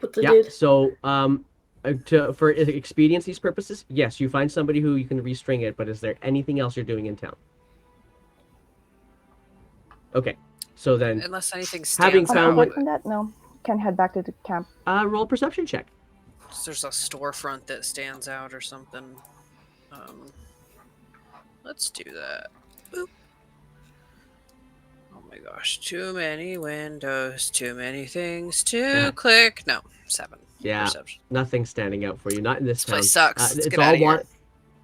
with the Yeah. dude. So for expediency's purposes, yes, you find somebody who you can restring it. But is there anything else you're doing in town? Okay. So then, Unless anything having stands found out. what- Apart from that, no. Can head back to the camp. roll a perception check. There's a storefront that stands out or something. Let's do that. Boop. Oh my gosh, too many windows, too many things to click. No, 7. Yeah. Perception. Nothing standing out for you. Not in this This town. place sucks. Let's It's get all outta here.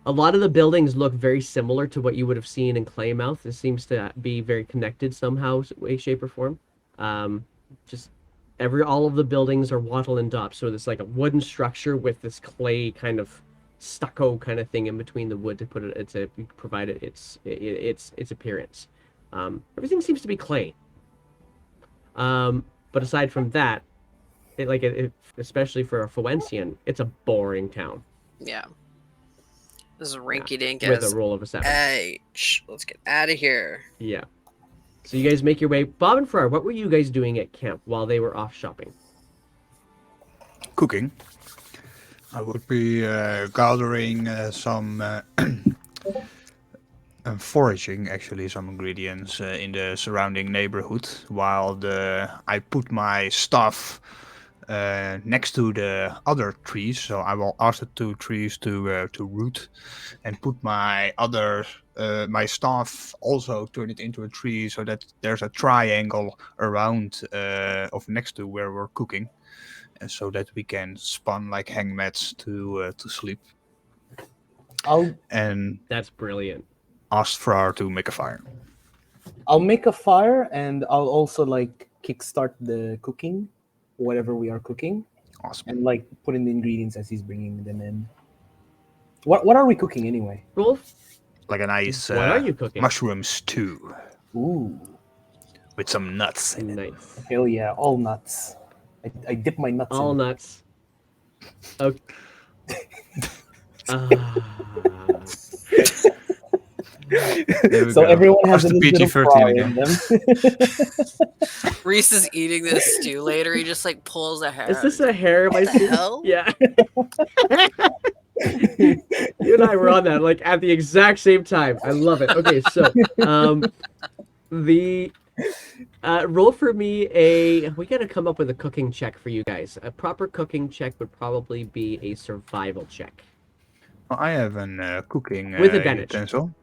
a lot of the buildings look very similar to what you would have seen in Claymouth. It seems to be very connected somehow, way, shape, or form. Just all of the buildings are wattle and daub, so it's like a wooden structure with this clay kind of stucco kind of thing in between the wood to provide it its appearance. Everything seems to be clay. But aside from that, especially for a Foensian, it's a boring town. Yeah. This is rinky dink With as a roll of a 7. H. Let's get out of here. Yeah. So you guys make your way. Bob and Farrar, what were you guys doing at camp while they were off shopping? Cooking. I would be gathering some foraging, actually, some ingredients in the surrounding neighborhood, while I put my stuff next to the other trees. So I will ask the 2 trees to root, and put my my staff, also turn it into a tree, so that there's a triangle around of next to where we're cooking, and so that we can spawn like hangmats to sleep. And that's brilliant. Ask Frar to make a fire. I'll make a fire, and I'll also like kickstart the cooking, whatever we are cooking. Awesome. And like put in the ingredients as he's bringing them in. What are we cooking anyway? Rolf? Like a nice What are you cooking? mushroom stew. Ooh. With some nuts in it. Nice. Hell yeah, all nuts. I dip my nuts All in. nuts. Okay. So everyone has That's a the little bit of PG-13 fry in them. Reese is eating this stew later. He just like pulls a hair. Is this a hair of my What the skin? hell? Yeah. You and I were on that like at the exact same time. I love it. Okay, so the roll for me we gotta come up with a cooking check for you guys. A proper cooking check would probably be a survival check. Well, I have a cooking With advantage. utensil.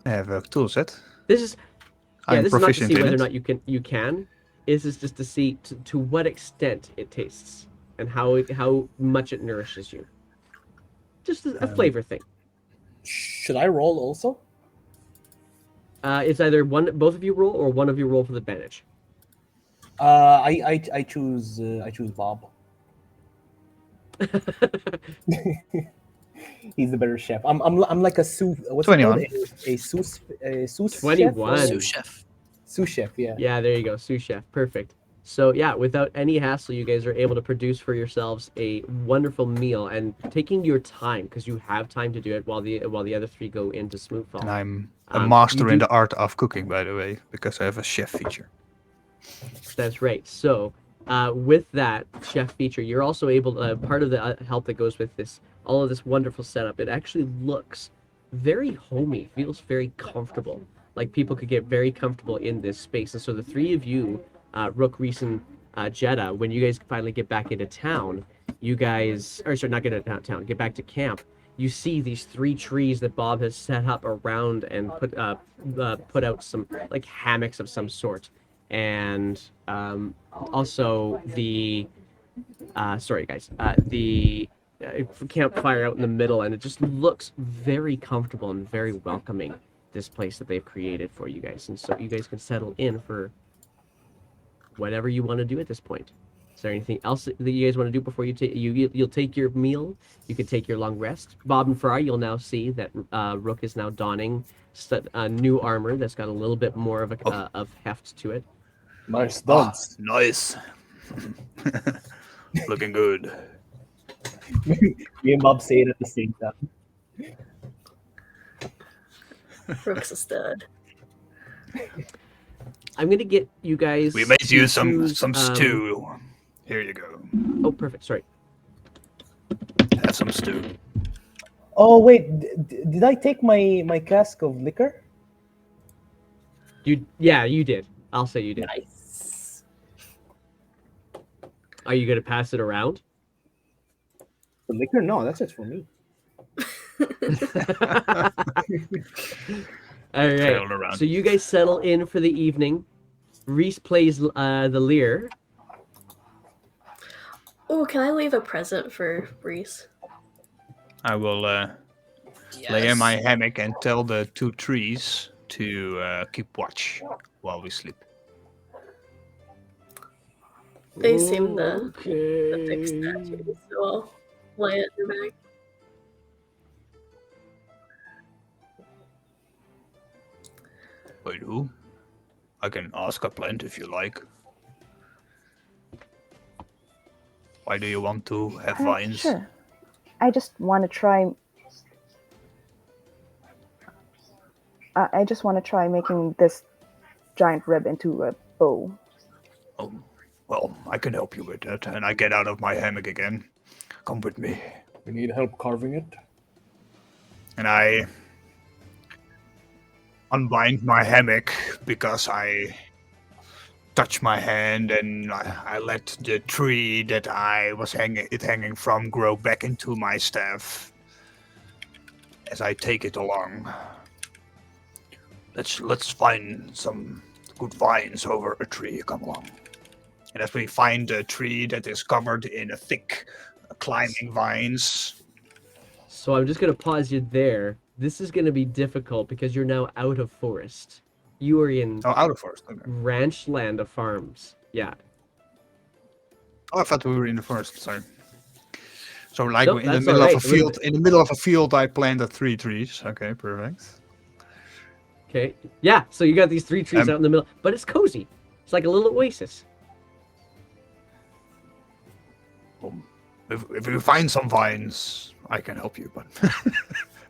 I have a tool set. This is I'm this is not to proficient see in whether or it. not you can. This is just to see to what extent it tastes and how much it nourishes you. Just a flavor thing. Should I roll also? It's either both of you roll, or one of you roll for the advantage. I choose Bob. He's the better chef. I'm like a sous. What's it called? 21. A sous chef. 21. Sous chef. Sous chef. Yeah. Yeah, there you go, sous chef. Perfect. So yeah, without any hassle, you guys are able to produce for yourselves a wonderful meal, and taking your time, because you have time to do it while the other three go into Smoothfall. And I'm a You master in do- the art of cooking, by the way, because I have a chef feature. That's right. So, with that chef feature, you're also able to, part of the help that goes with this, all of this wonderful setup, it actually looks very homey, feels very comfortable. Like people could get very comfortable in this space. And so the three of you, Rook, Reese, and Jeddah, when you guys finally get back into town, you guys, or sorry, not get into town, get back to camp, you see these 3 trees that Bob has set up around and put out some like hammocks of some sort. And also the sorry guys, the campfire out in the middle, and it just looks very comfortable and very welcoming, this place that they've created for you guys. And so you guys can settle in for whatever you want to do at this point. Is there anything else that you guys want to do before you'll take your meal? You can take your long rest. Bob and Fry, you'll now see that Rook is now donning new armor that's got a little bit more of of heft to it. Nice dance. Nice. Looking good. Me and Bob say it at the same time. Rook's a stud. I'm gonna get you guys. We made you to some choose, stew. Here you go. Oh, perfect. Sorry. Have some stew. Oh wait, did I take my cask of liquor? Yeah, you did. I'll say you did. Nice. Are you gonna pass it around? The liquor? No, that's just for me. All right. Trailed around. So you guys settle in for the evening. Reese plays the lyre. Oh, can I leave a present for Reese? I will lay in my hammock and tell the 2 trees to keep watch while we sleep. They seem the thick statues, so I'll lay it in their bag. Wait, who? I can ask a plant if you like. Why do you want to have vines? Sure. I just want to try. I just want to try making this giant rib into a bow. Oh, well, I can help you with that, and I get out of my hammock again. Come with me. We need help carving it. And I unbind my hammock because I touch my hand and I let the tree that I was hanging from grow back into my staff as I take it along. Let's find some good vines over a tree. Come along. And as we find a tree that is covered in a thick climbing vines. So I'm just gonna pause you there. This is gonna be difficult because you're now out of forest. You are in Oh, out of forest. Okay. ranch land of farms. Yeah. Oh, I thought we were in the forest. Sorry. So, like Nope, in the that's middle alright. of a field, in the middle of a field, I planted 3 trees. Okay, perfect. Okay. Yeah. So you got these 3 trees Um, out in the middle, but it's cozy. It's like a little oasis. If you find some vines, I can help you. But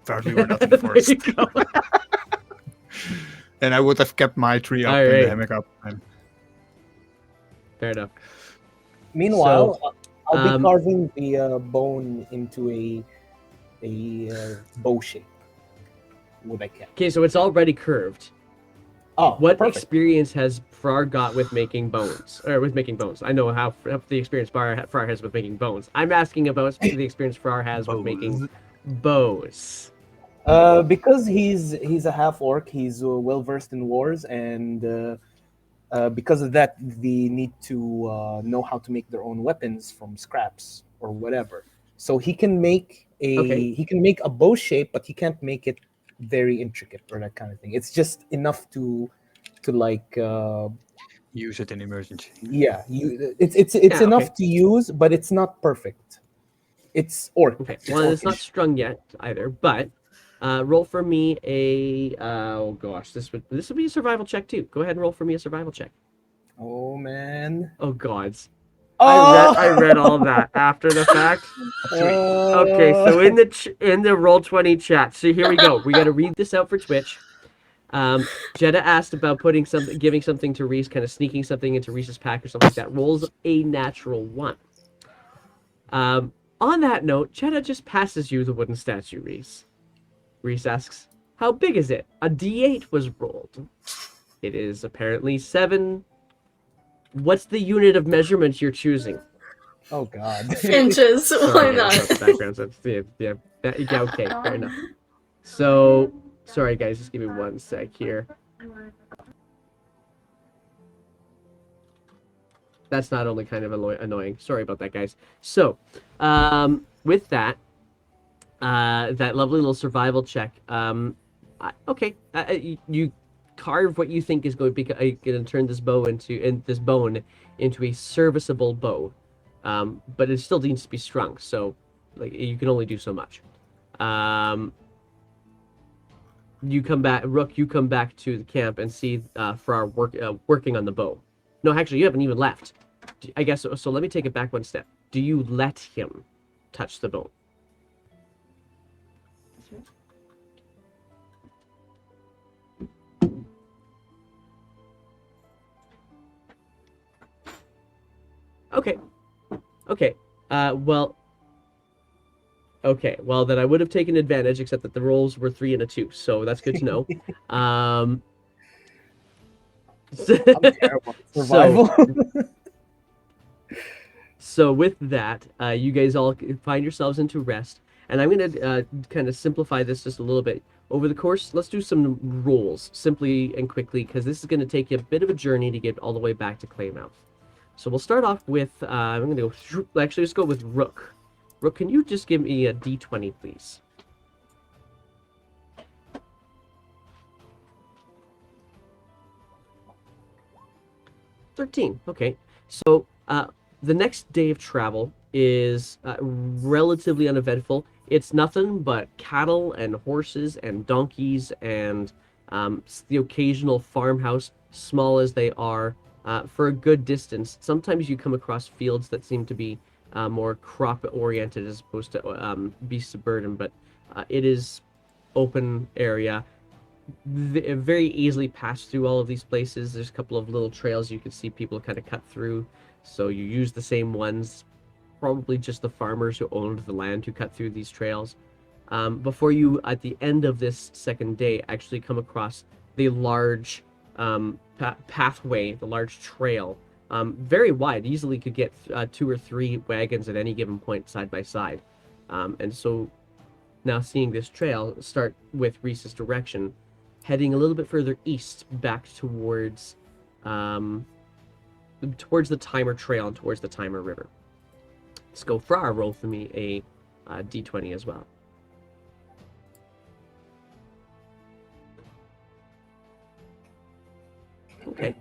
apparently, we're not in the There forest. you go. And I would have kept my tree up and Alright. the hammock up. And Fair enough. Meanwhile, I'll be um, carving the bone into a bow shape. What I can. Okay, so it's already curved. Oh, What perfect. experience has Frar got with making bones? Or with making bones? I know how the experience Frar has with making bones. I'm asking about the experience Frar has with making bows. Because he's a half orc, he's well versed in wars, and because of that, they need to know how to make their own weapons from scraps or whatever. So he can make a Okay. he can make a bow shape, but he can't make it very intricate or that kind of thing. It's just enough to like Use it in emergency. yeah, it's Yeah, enough okay. to use, but it's not perfect. It's orc. Okay. It's Well, it's not orcish. strung yet either, but roll for me a oh gosh, this would be a survival check too. Go ahead and roll for me a survival check. Oh man. Oh gods. Oh. I read all that after the fact. Okay, Uh, so in the roll 20 chat. So here we go. We got to read this out for Twitch. Jeddah asked about giving something to Reese, kind of sneaking something into Reese's pack or something like that. Rolls a natural 1. On that note, Jeddah just passes you the wooden statue, Reese. Reese asks, "How big is it?" A D8 was rolled. It is apparently 7. What's the unit of measurement you're choosing? oh god. Inches. Why Sorry, not? guys, that's the background. So yeah, okay, fair enough. So, sorry, guys, just give me 1 sec here. That's not only kind of annoying. Sorry about that, guys. So, with that, that lovely little survival check. Okay, you carve what you think is going to turn this bone into a serviceable bow, but it still needs to be strung. So, like, you can only do so much. You come back, Rook. You come back to the camp and see Farrar working on the bow. No, actually, you haven't even left. I guess so. Let me take it back 1 step. Do you let him touch the bow? Okay. Okay. Well. Okay. Well, then I would have taken advantage, except that the rolls were 3 and a 2, so that's good to know. I'm terrible at survival. So with that, you guys all find yourselves into rest, and I'm going to kind of simplify this just a little bit. Over the course, let's do some rolls, simply and quickly, because this is going to take you a bit of a journey to get all the way back to Claymouth. So we'll start off with, I'm going to go, actually, let's go with Rook. Rook, can you just give me a D20, please? $13, okay. So, the next day of travel is relatively uneventful. It's nothing but cattle and horses and donkeys and the occasional farmhouse, small as they are, for a good distance. Sometimes you come across fields that seem to be more crop-oriented as opposed to beasts of burden, but it is open area. Very easily pass through all of these places. There's a couple of little trails you can see people kind of cut through. So you use the same ones, probably just the farmers who owned the land who cut through these trails. Before you, at the end of this second day, actually come across the large pathway, the large trail. Very wide, easily could get 2 or 3 wagons at any given point side by side. And so now seeing this trail start with Reese's direction, heading a little bit further east back towards the Timer Trail and towards the Timer River. Let's go for our roll for me a D20 as well. Okay.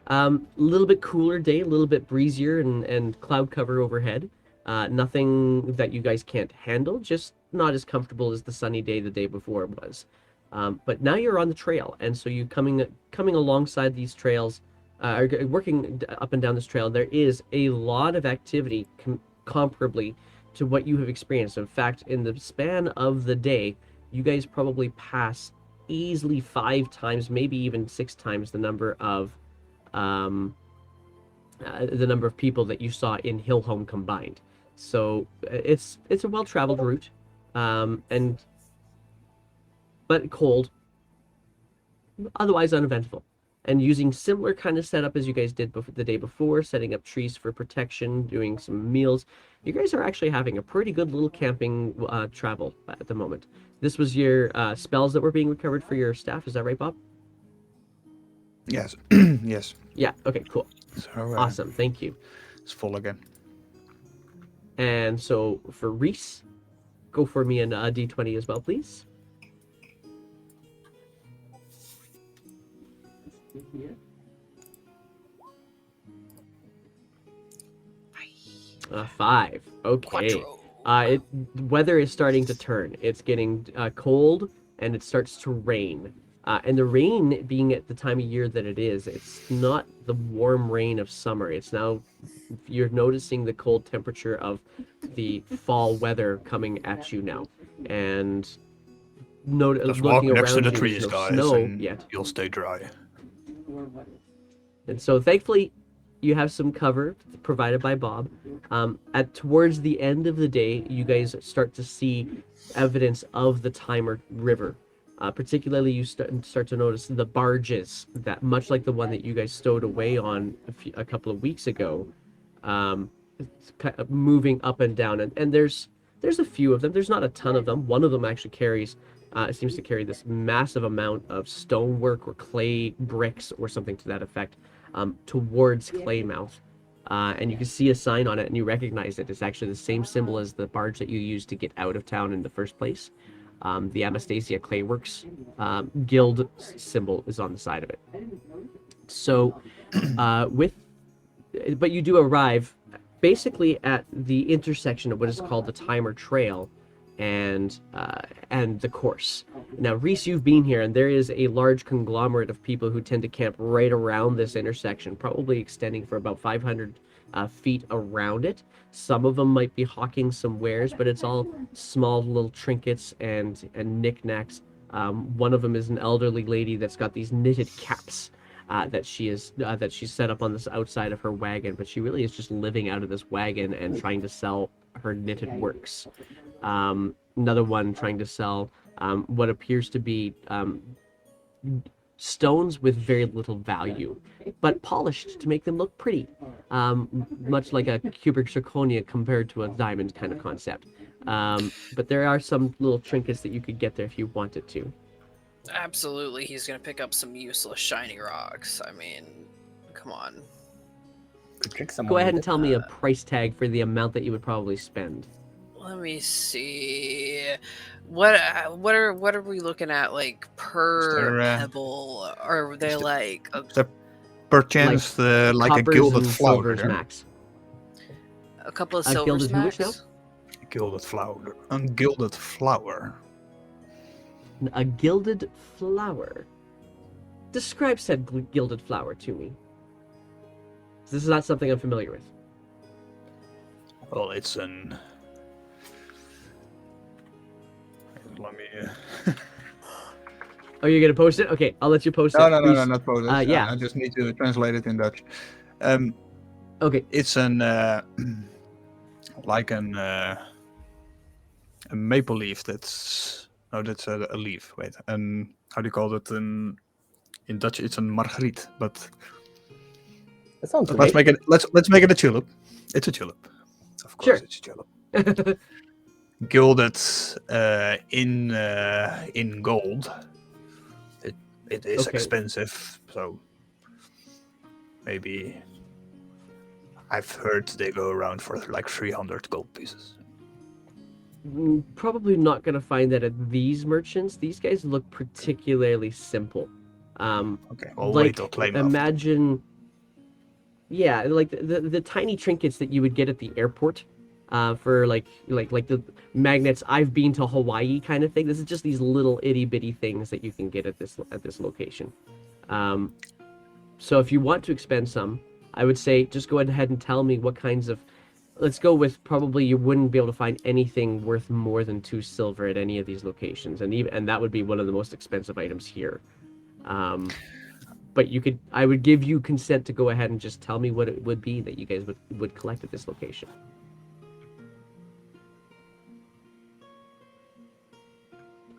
A little bit cooler day, a little bit breezier and cloud cover overhead. Nothing that you guys can't handle, just not as comfortable as the sunny day the day before it was. But now you're on the trail, and so you coming alongside these trails, working up and down this trail, there is a lot of activity comparably to what you have experienced. In fact, in the span of the day, you guys probably pass easily 5 times, maybe even 6 times the number of people that you saw in Hillhome combined. So it's a well-traveled route, but cold, otherwise uneventful. And using similar kind of setup as you guys did the day before, setting up trees for protection, doing some meals. You guys are actually having a pretty good little camping travel at the moment. This was your spells that were being recovered for your staff, is that right, Bob? Yes. Yes. Yeah, okay, cool. So, Awesome, thank you. It's full again. And so for Reese, go for me a D20 as well, please. 5. Okay. Quattro. Weather is starting to turn. It's getting cold, and it starts to rain. And the rain being at the time of year that it is, it's not the warm rain of summer. It's now, you're noticing the cold temperature of the fall weather coming at you now. And Just walk looking next to around the you, trees, there's no guys, snow and yet. you'll stay dry. And so thankfully, you have some cover provided by Bob. Towards the end of the day, you guys start to see evidence of the Timer River. Particularly, you start to notice the barges that, much like the one that you guys stowed away on a couple of weeks ago, it's kind of moving up and down. And there's a few of them. There's not a ton of them. One of them actually seems to carry this massive amount of stonework or clay bricks or something to that effect towards Claymouth. And you can see a sign on it and you recognize it. It's actually the same symbol as the barge that you used to get out of town in the first place. The Anastasia Clayworks guild symbol is on the side of it. So, but you do arrive basically at the intersection of what is called the Timer Trail and the course. Now, Reese, you've been here, and there is a large conglomerate of people who tend to camp right around this intersection, probably extending for about 500 feet around it. Some of them might be hawking some wares, but it's all small little trinkets and knickknacks. One of them is an elderly lady that's got these knitted caps that she's set up on this outside of her wagon, but she really is just living out of this wagon and trying to sell her knitted works. Another one trying to sell what appears to be stones with very little value, but polished to make them look pretty, much like a cubic zirconia compared to a diamond kind of concept. But there are some little trinkets that you could get there if you wanted to. Absolutely, he's gonna pick up some useless shiny rocks. I mean, come on. Could trick someone Go ahead with and it. tell me a price tag for the amount that you would probably spend. Let me see. What are we looking at, like, per there, pebble? Or are they is the- like Perchance, like a Coppers gilded and flower. silvers there. max. a couple of A silver gilded who, which smacks? Gilded flower. A gilded flower. A gilded flower. Describe said gilded flower to me. This is not something I'm familiar with. Well, it's an. Let me. Oh, you're gonna post it? Okay, I'll let you post it. No, Please. not Polish. Yeah. I just need to translate it in Dutch. Okay. It's an like a maple leaf. That's a leaf. Wait, how do you call it in Dutch? It's a margriet, but That sounds let's great. make it. Let's make it a tulip. It's a tulip. Of course, Sure. it's a tulip. Gilded in gold. It is Okay. expensive, so maybe I've heard they go around for like 300 gold pieces. Probably not gonna find that at these merchants. These guys look particularly simple. Okay, I'll Like, wait till Claymouth. imagine, yeah, like the tiny trinkets that you would get at the airport, for like the magnets. I've been to Hawaii kind of thing. This is just these little itty bitty things that you can get at this location. So if you want to expend some, I would say just go ahead and tell me what kinds of. Let's go with probably you wouldn't be able to find anything worth more than 2 silver at any of these locations, and that would be one of the most expensive items here. But I would give you consent to go ahead and just tell me what it would be that you guys would collect at this location.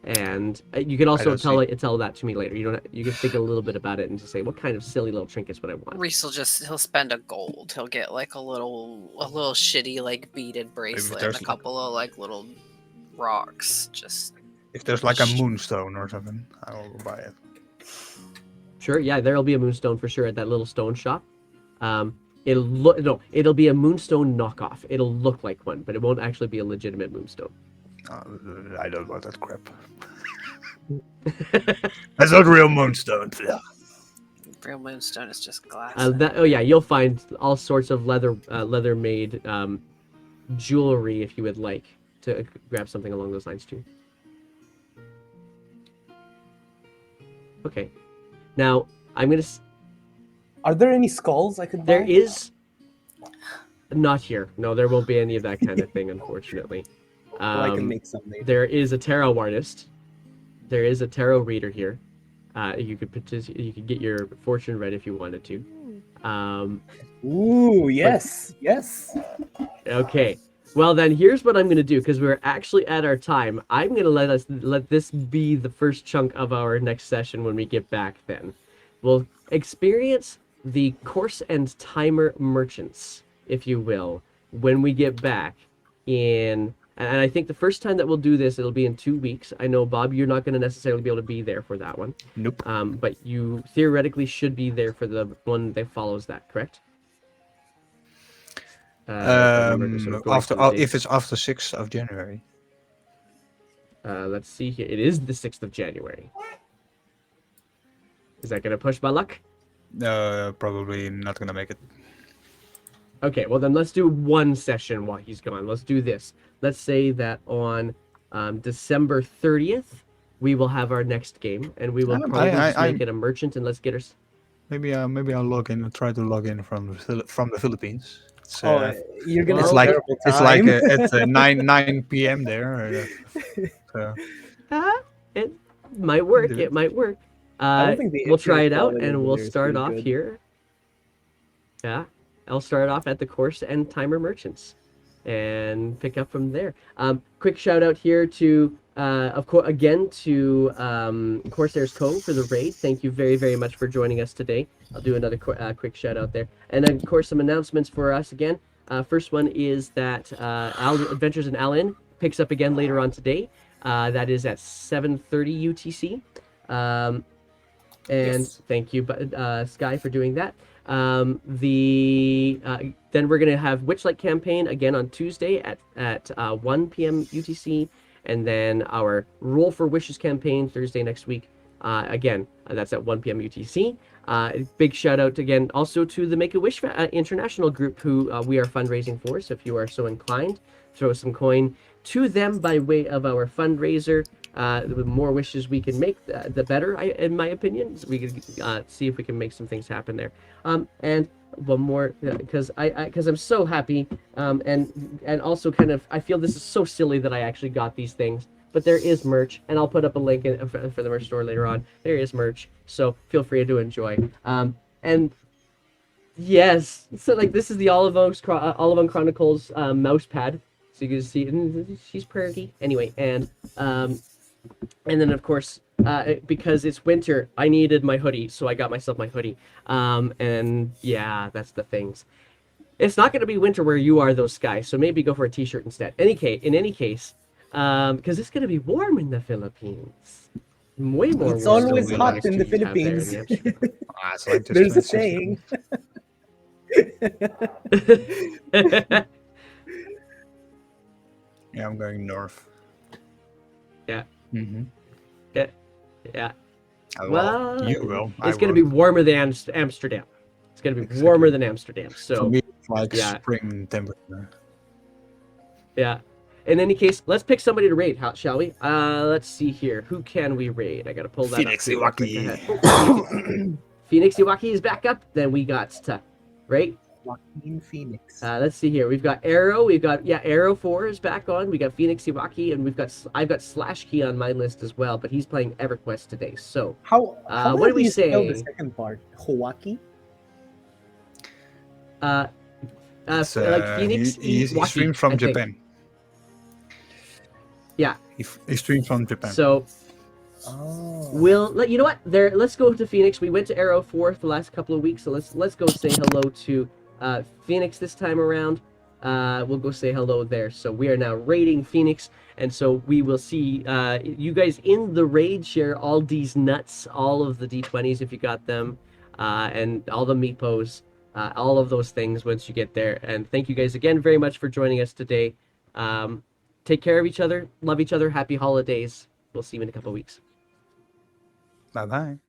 And you can also tell that to me later. You can think a little bit about it and just say what kind of silly little trinkets would I want. Reese he'll spend a gold. He'll get like a little shitty like beaded bracelet and a couple of like little rocks. Just if there's like a moonstone or something, I will buy it. Sure, yeah, there'll be a moonstone for sure at that little stone shop. It'll be a moonstone knockoff. It'll look like one, but it won't actually be a legitimate moonstone. I don't want that crap. That's not real moonstone. Real moonstone is just glass. Oh yeah, you'll find all sorts of leather made jewelry if you would like to grab something along those lines too. Okay, now I'm gonna. Are there any skulls I could buy? There is not here. No, there won't be any of that kind of thing, unfortunately. Well, I can make some later. There is a tarot artist. There is a tarot reader here. You could get your fortune read if you wanted to. Ooh, yes, yes. Okay. Well, then here's what I'm going to do because we're actually at our time. I'm going to let this be the first chunk of our next session when we get back. Then we'll experience the course and timer merchants, if you will, when we get back in. And I think the first time that we'll do this, it'll be in 2 weeks. I know, Bob, you're not going to necessarily be able to be there for that one. Nope. But you theoretically should be there for the one that follows that, correct? If it's after 6th of January. Let's see here. It is the 6th of January. Is that going to push my luck? Probably not gonna make it. Okay, well then let's do one session while he's gone. Let's do this. Let's say that on December 30th, we will have our next game, and we will probably just make it a merchant, and let's get our... Maybe I'll log in. Try to log in from the Philippines. It's, you're gonna. It's like at 9 p.m. there. So. It might work. It might work. I don't think we'll try it out, and we'll start off here. Yeah, I'll start off at the course and timer merchants, and pick up from there. Quick shout out here to, of course, again to Corsairs Cove for the raid. Thank you very, very much for joining us today. I'll do another quick shout out there, and then of course some announcements for us again. First one is that Adventures in Allen picks up again later on today. That is at 7:30 UTC. And yes. Thank you, Sky, for doing that. Then we're gonna have Witchlight campaign again on Tuesday at 1 p.m. UTC, and then our Roll for Wishes campaign Thursday next week. Again, that's at 1 p.m. UTC. Big shout out again also to the Make a Wish international group who we are fundraising for. So if you are so inclined, throw some coin to them by way of our fundraiser. The more wishes we can make, the better, in my opinion. So we can see if we can make some things happen there. And one more, because I'm so happy, and also kind of I feel this is so silly that I actually got these things. But there is merch, and I'll put up a link for the merch store later on. There is merch, so feel free to enjoy. And yes, so like this is the Olivon Chronicles mouse pad. So you can see she's pretty. Anyway, and then of course, because it's winter, I needed my hoodie, so I got myself my hoodie. And yeah, that's the things. It's not going to be winter where you are, though, Sky. So maybe go for a t-shirt instead. In any case, because it's going to be warm in the Philippines. Way more. It's always hot in the Philippines. There's a saying. Yeah, I'm going north. Yeah. Mm-hmm. Yeah. Well, you will. It's going to be warmer than Amsterdam. It's going to be warmer than Amsterdam. So for me, it's like spring temperature. Yeah. In any case, let's pick somebody to raid, shall we? Let's see here. Who can we raid? I got to pull that Phoenix up. Iwaki. Phoenix Iwaki is back up. Then we got right? Joaquin Phoenix. Let's see here. We've got Arrow. We've got Arrow 4 is back on. We got Phoenix Iwaki, and I've got Slash Key on my list as well, but he's playing EverQuest today. So how what do we say? Spell the second part? Hawaki? Like Phoenix. He streams from Japan. Yeah. He streams from Japan. So. You know what? Let's go to Phoenix. We went to Arrow 4 for the last couple of weeks, so let's go say hello to Phoenix this time around. We'll go say hello there. So we are now raiding Phoenix, and so we will see you guys in the raid. Share all these nuts, all of the D20s if you got them, and all the meepos, all of those things once you get there. And thank you guys again very much for joining us today. Take care of each other, love each other, happy holidays. We'll see you in a couple of weeks. Bye-bye.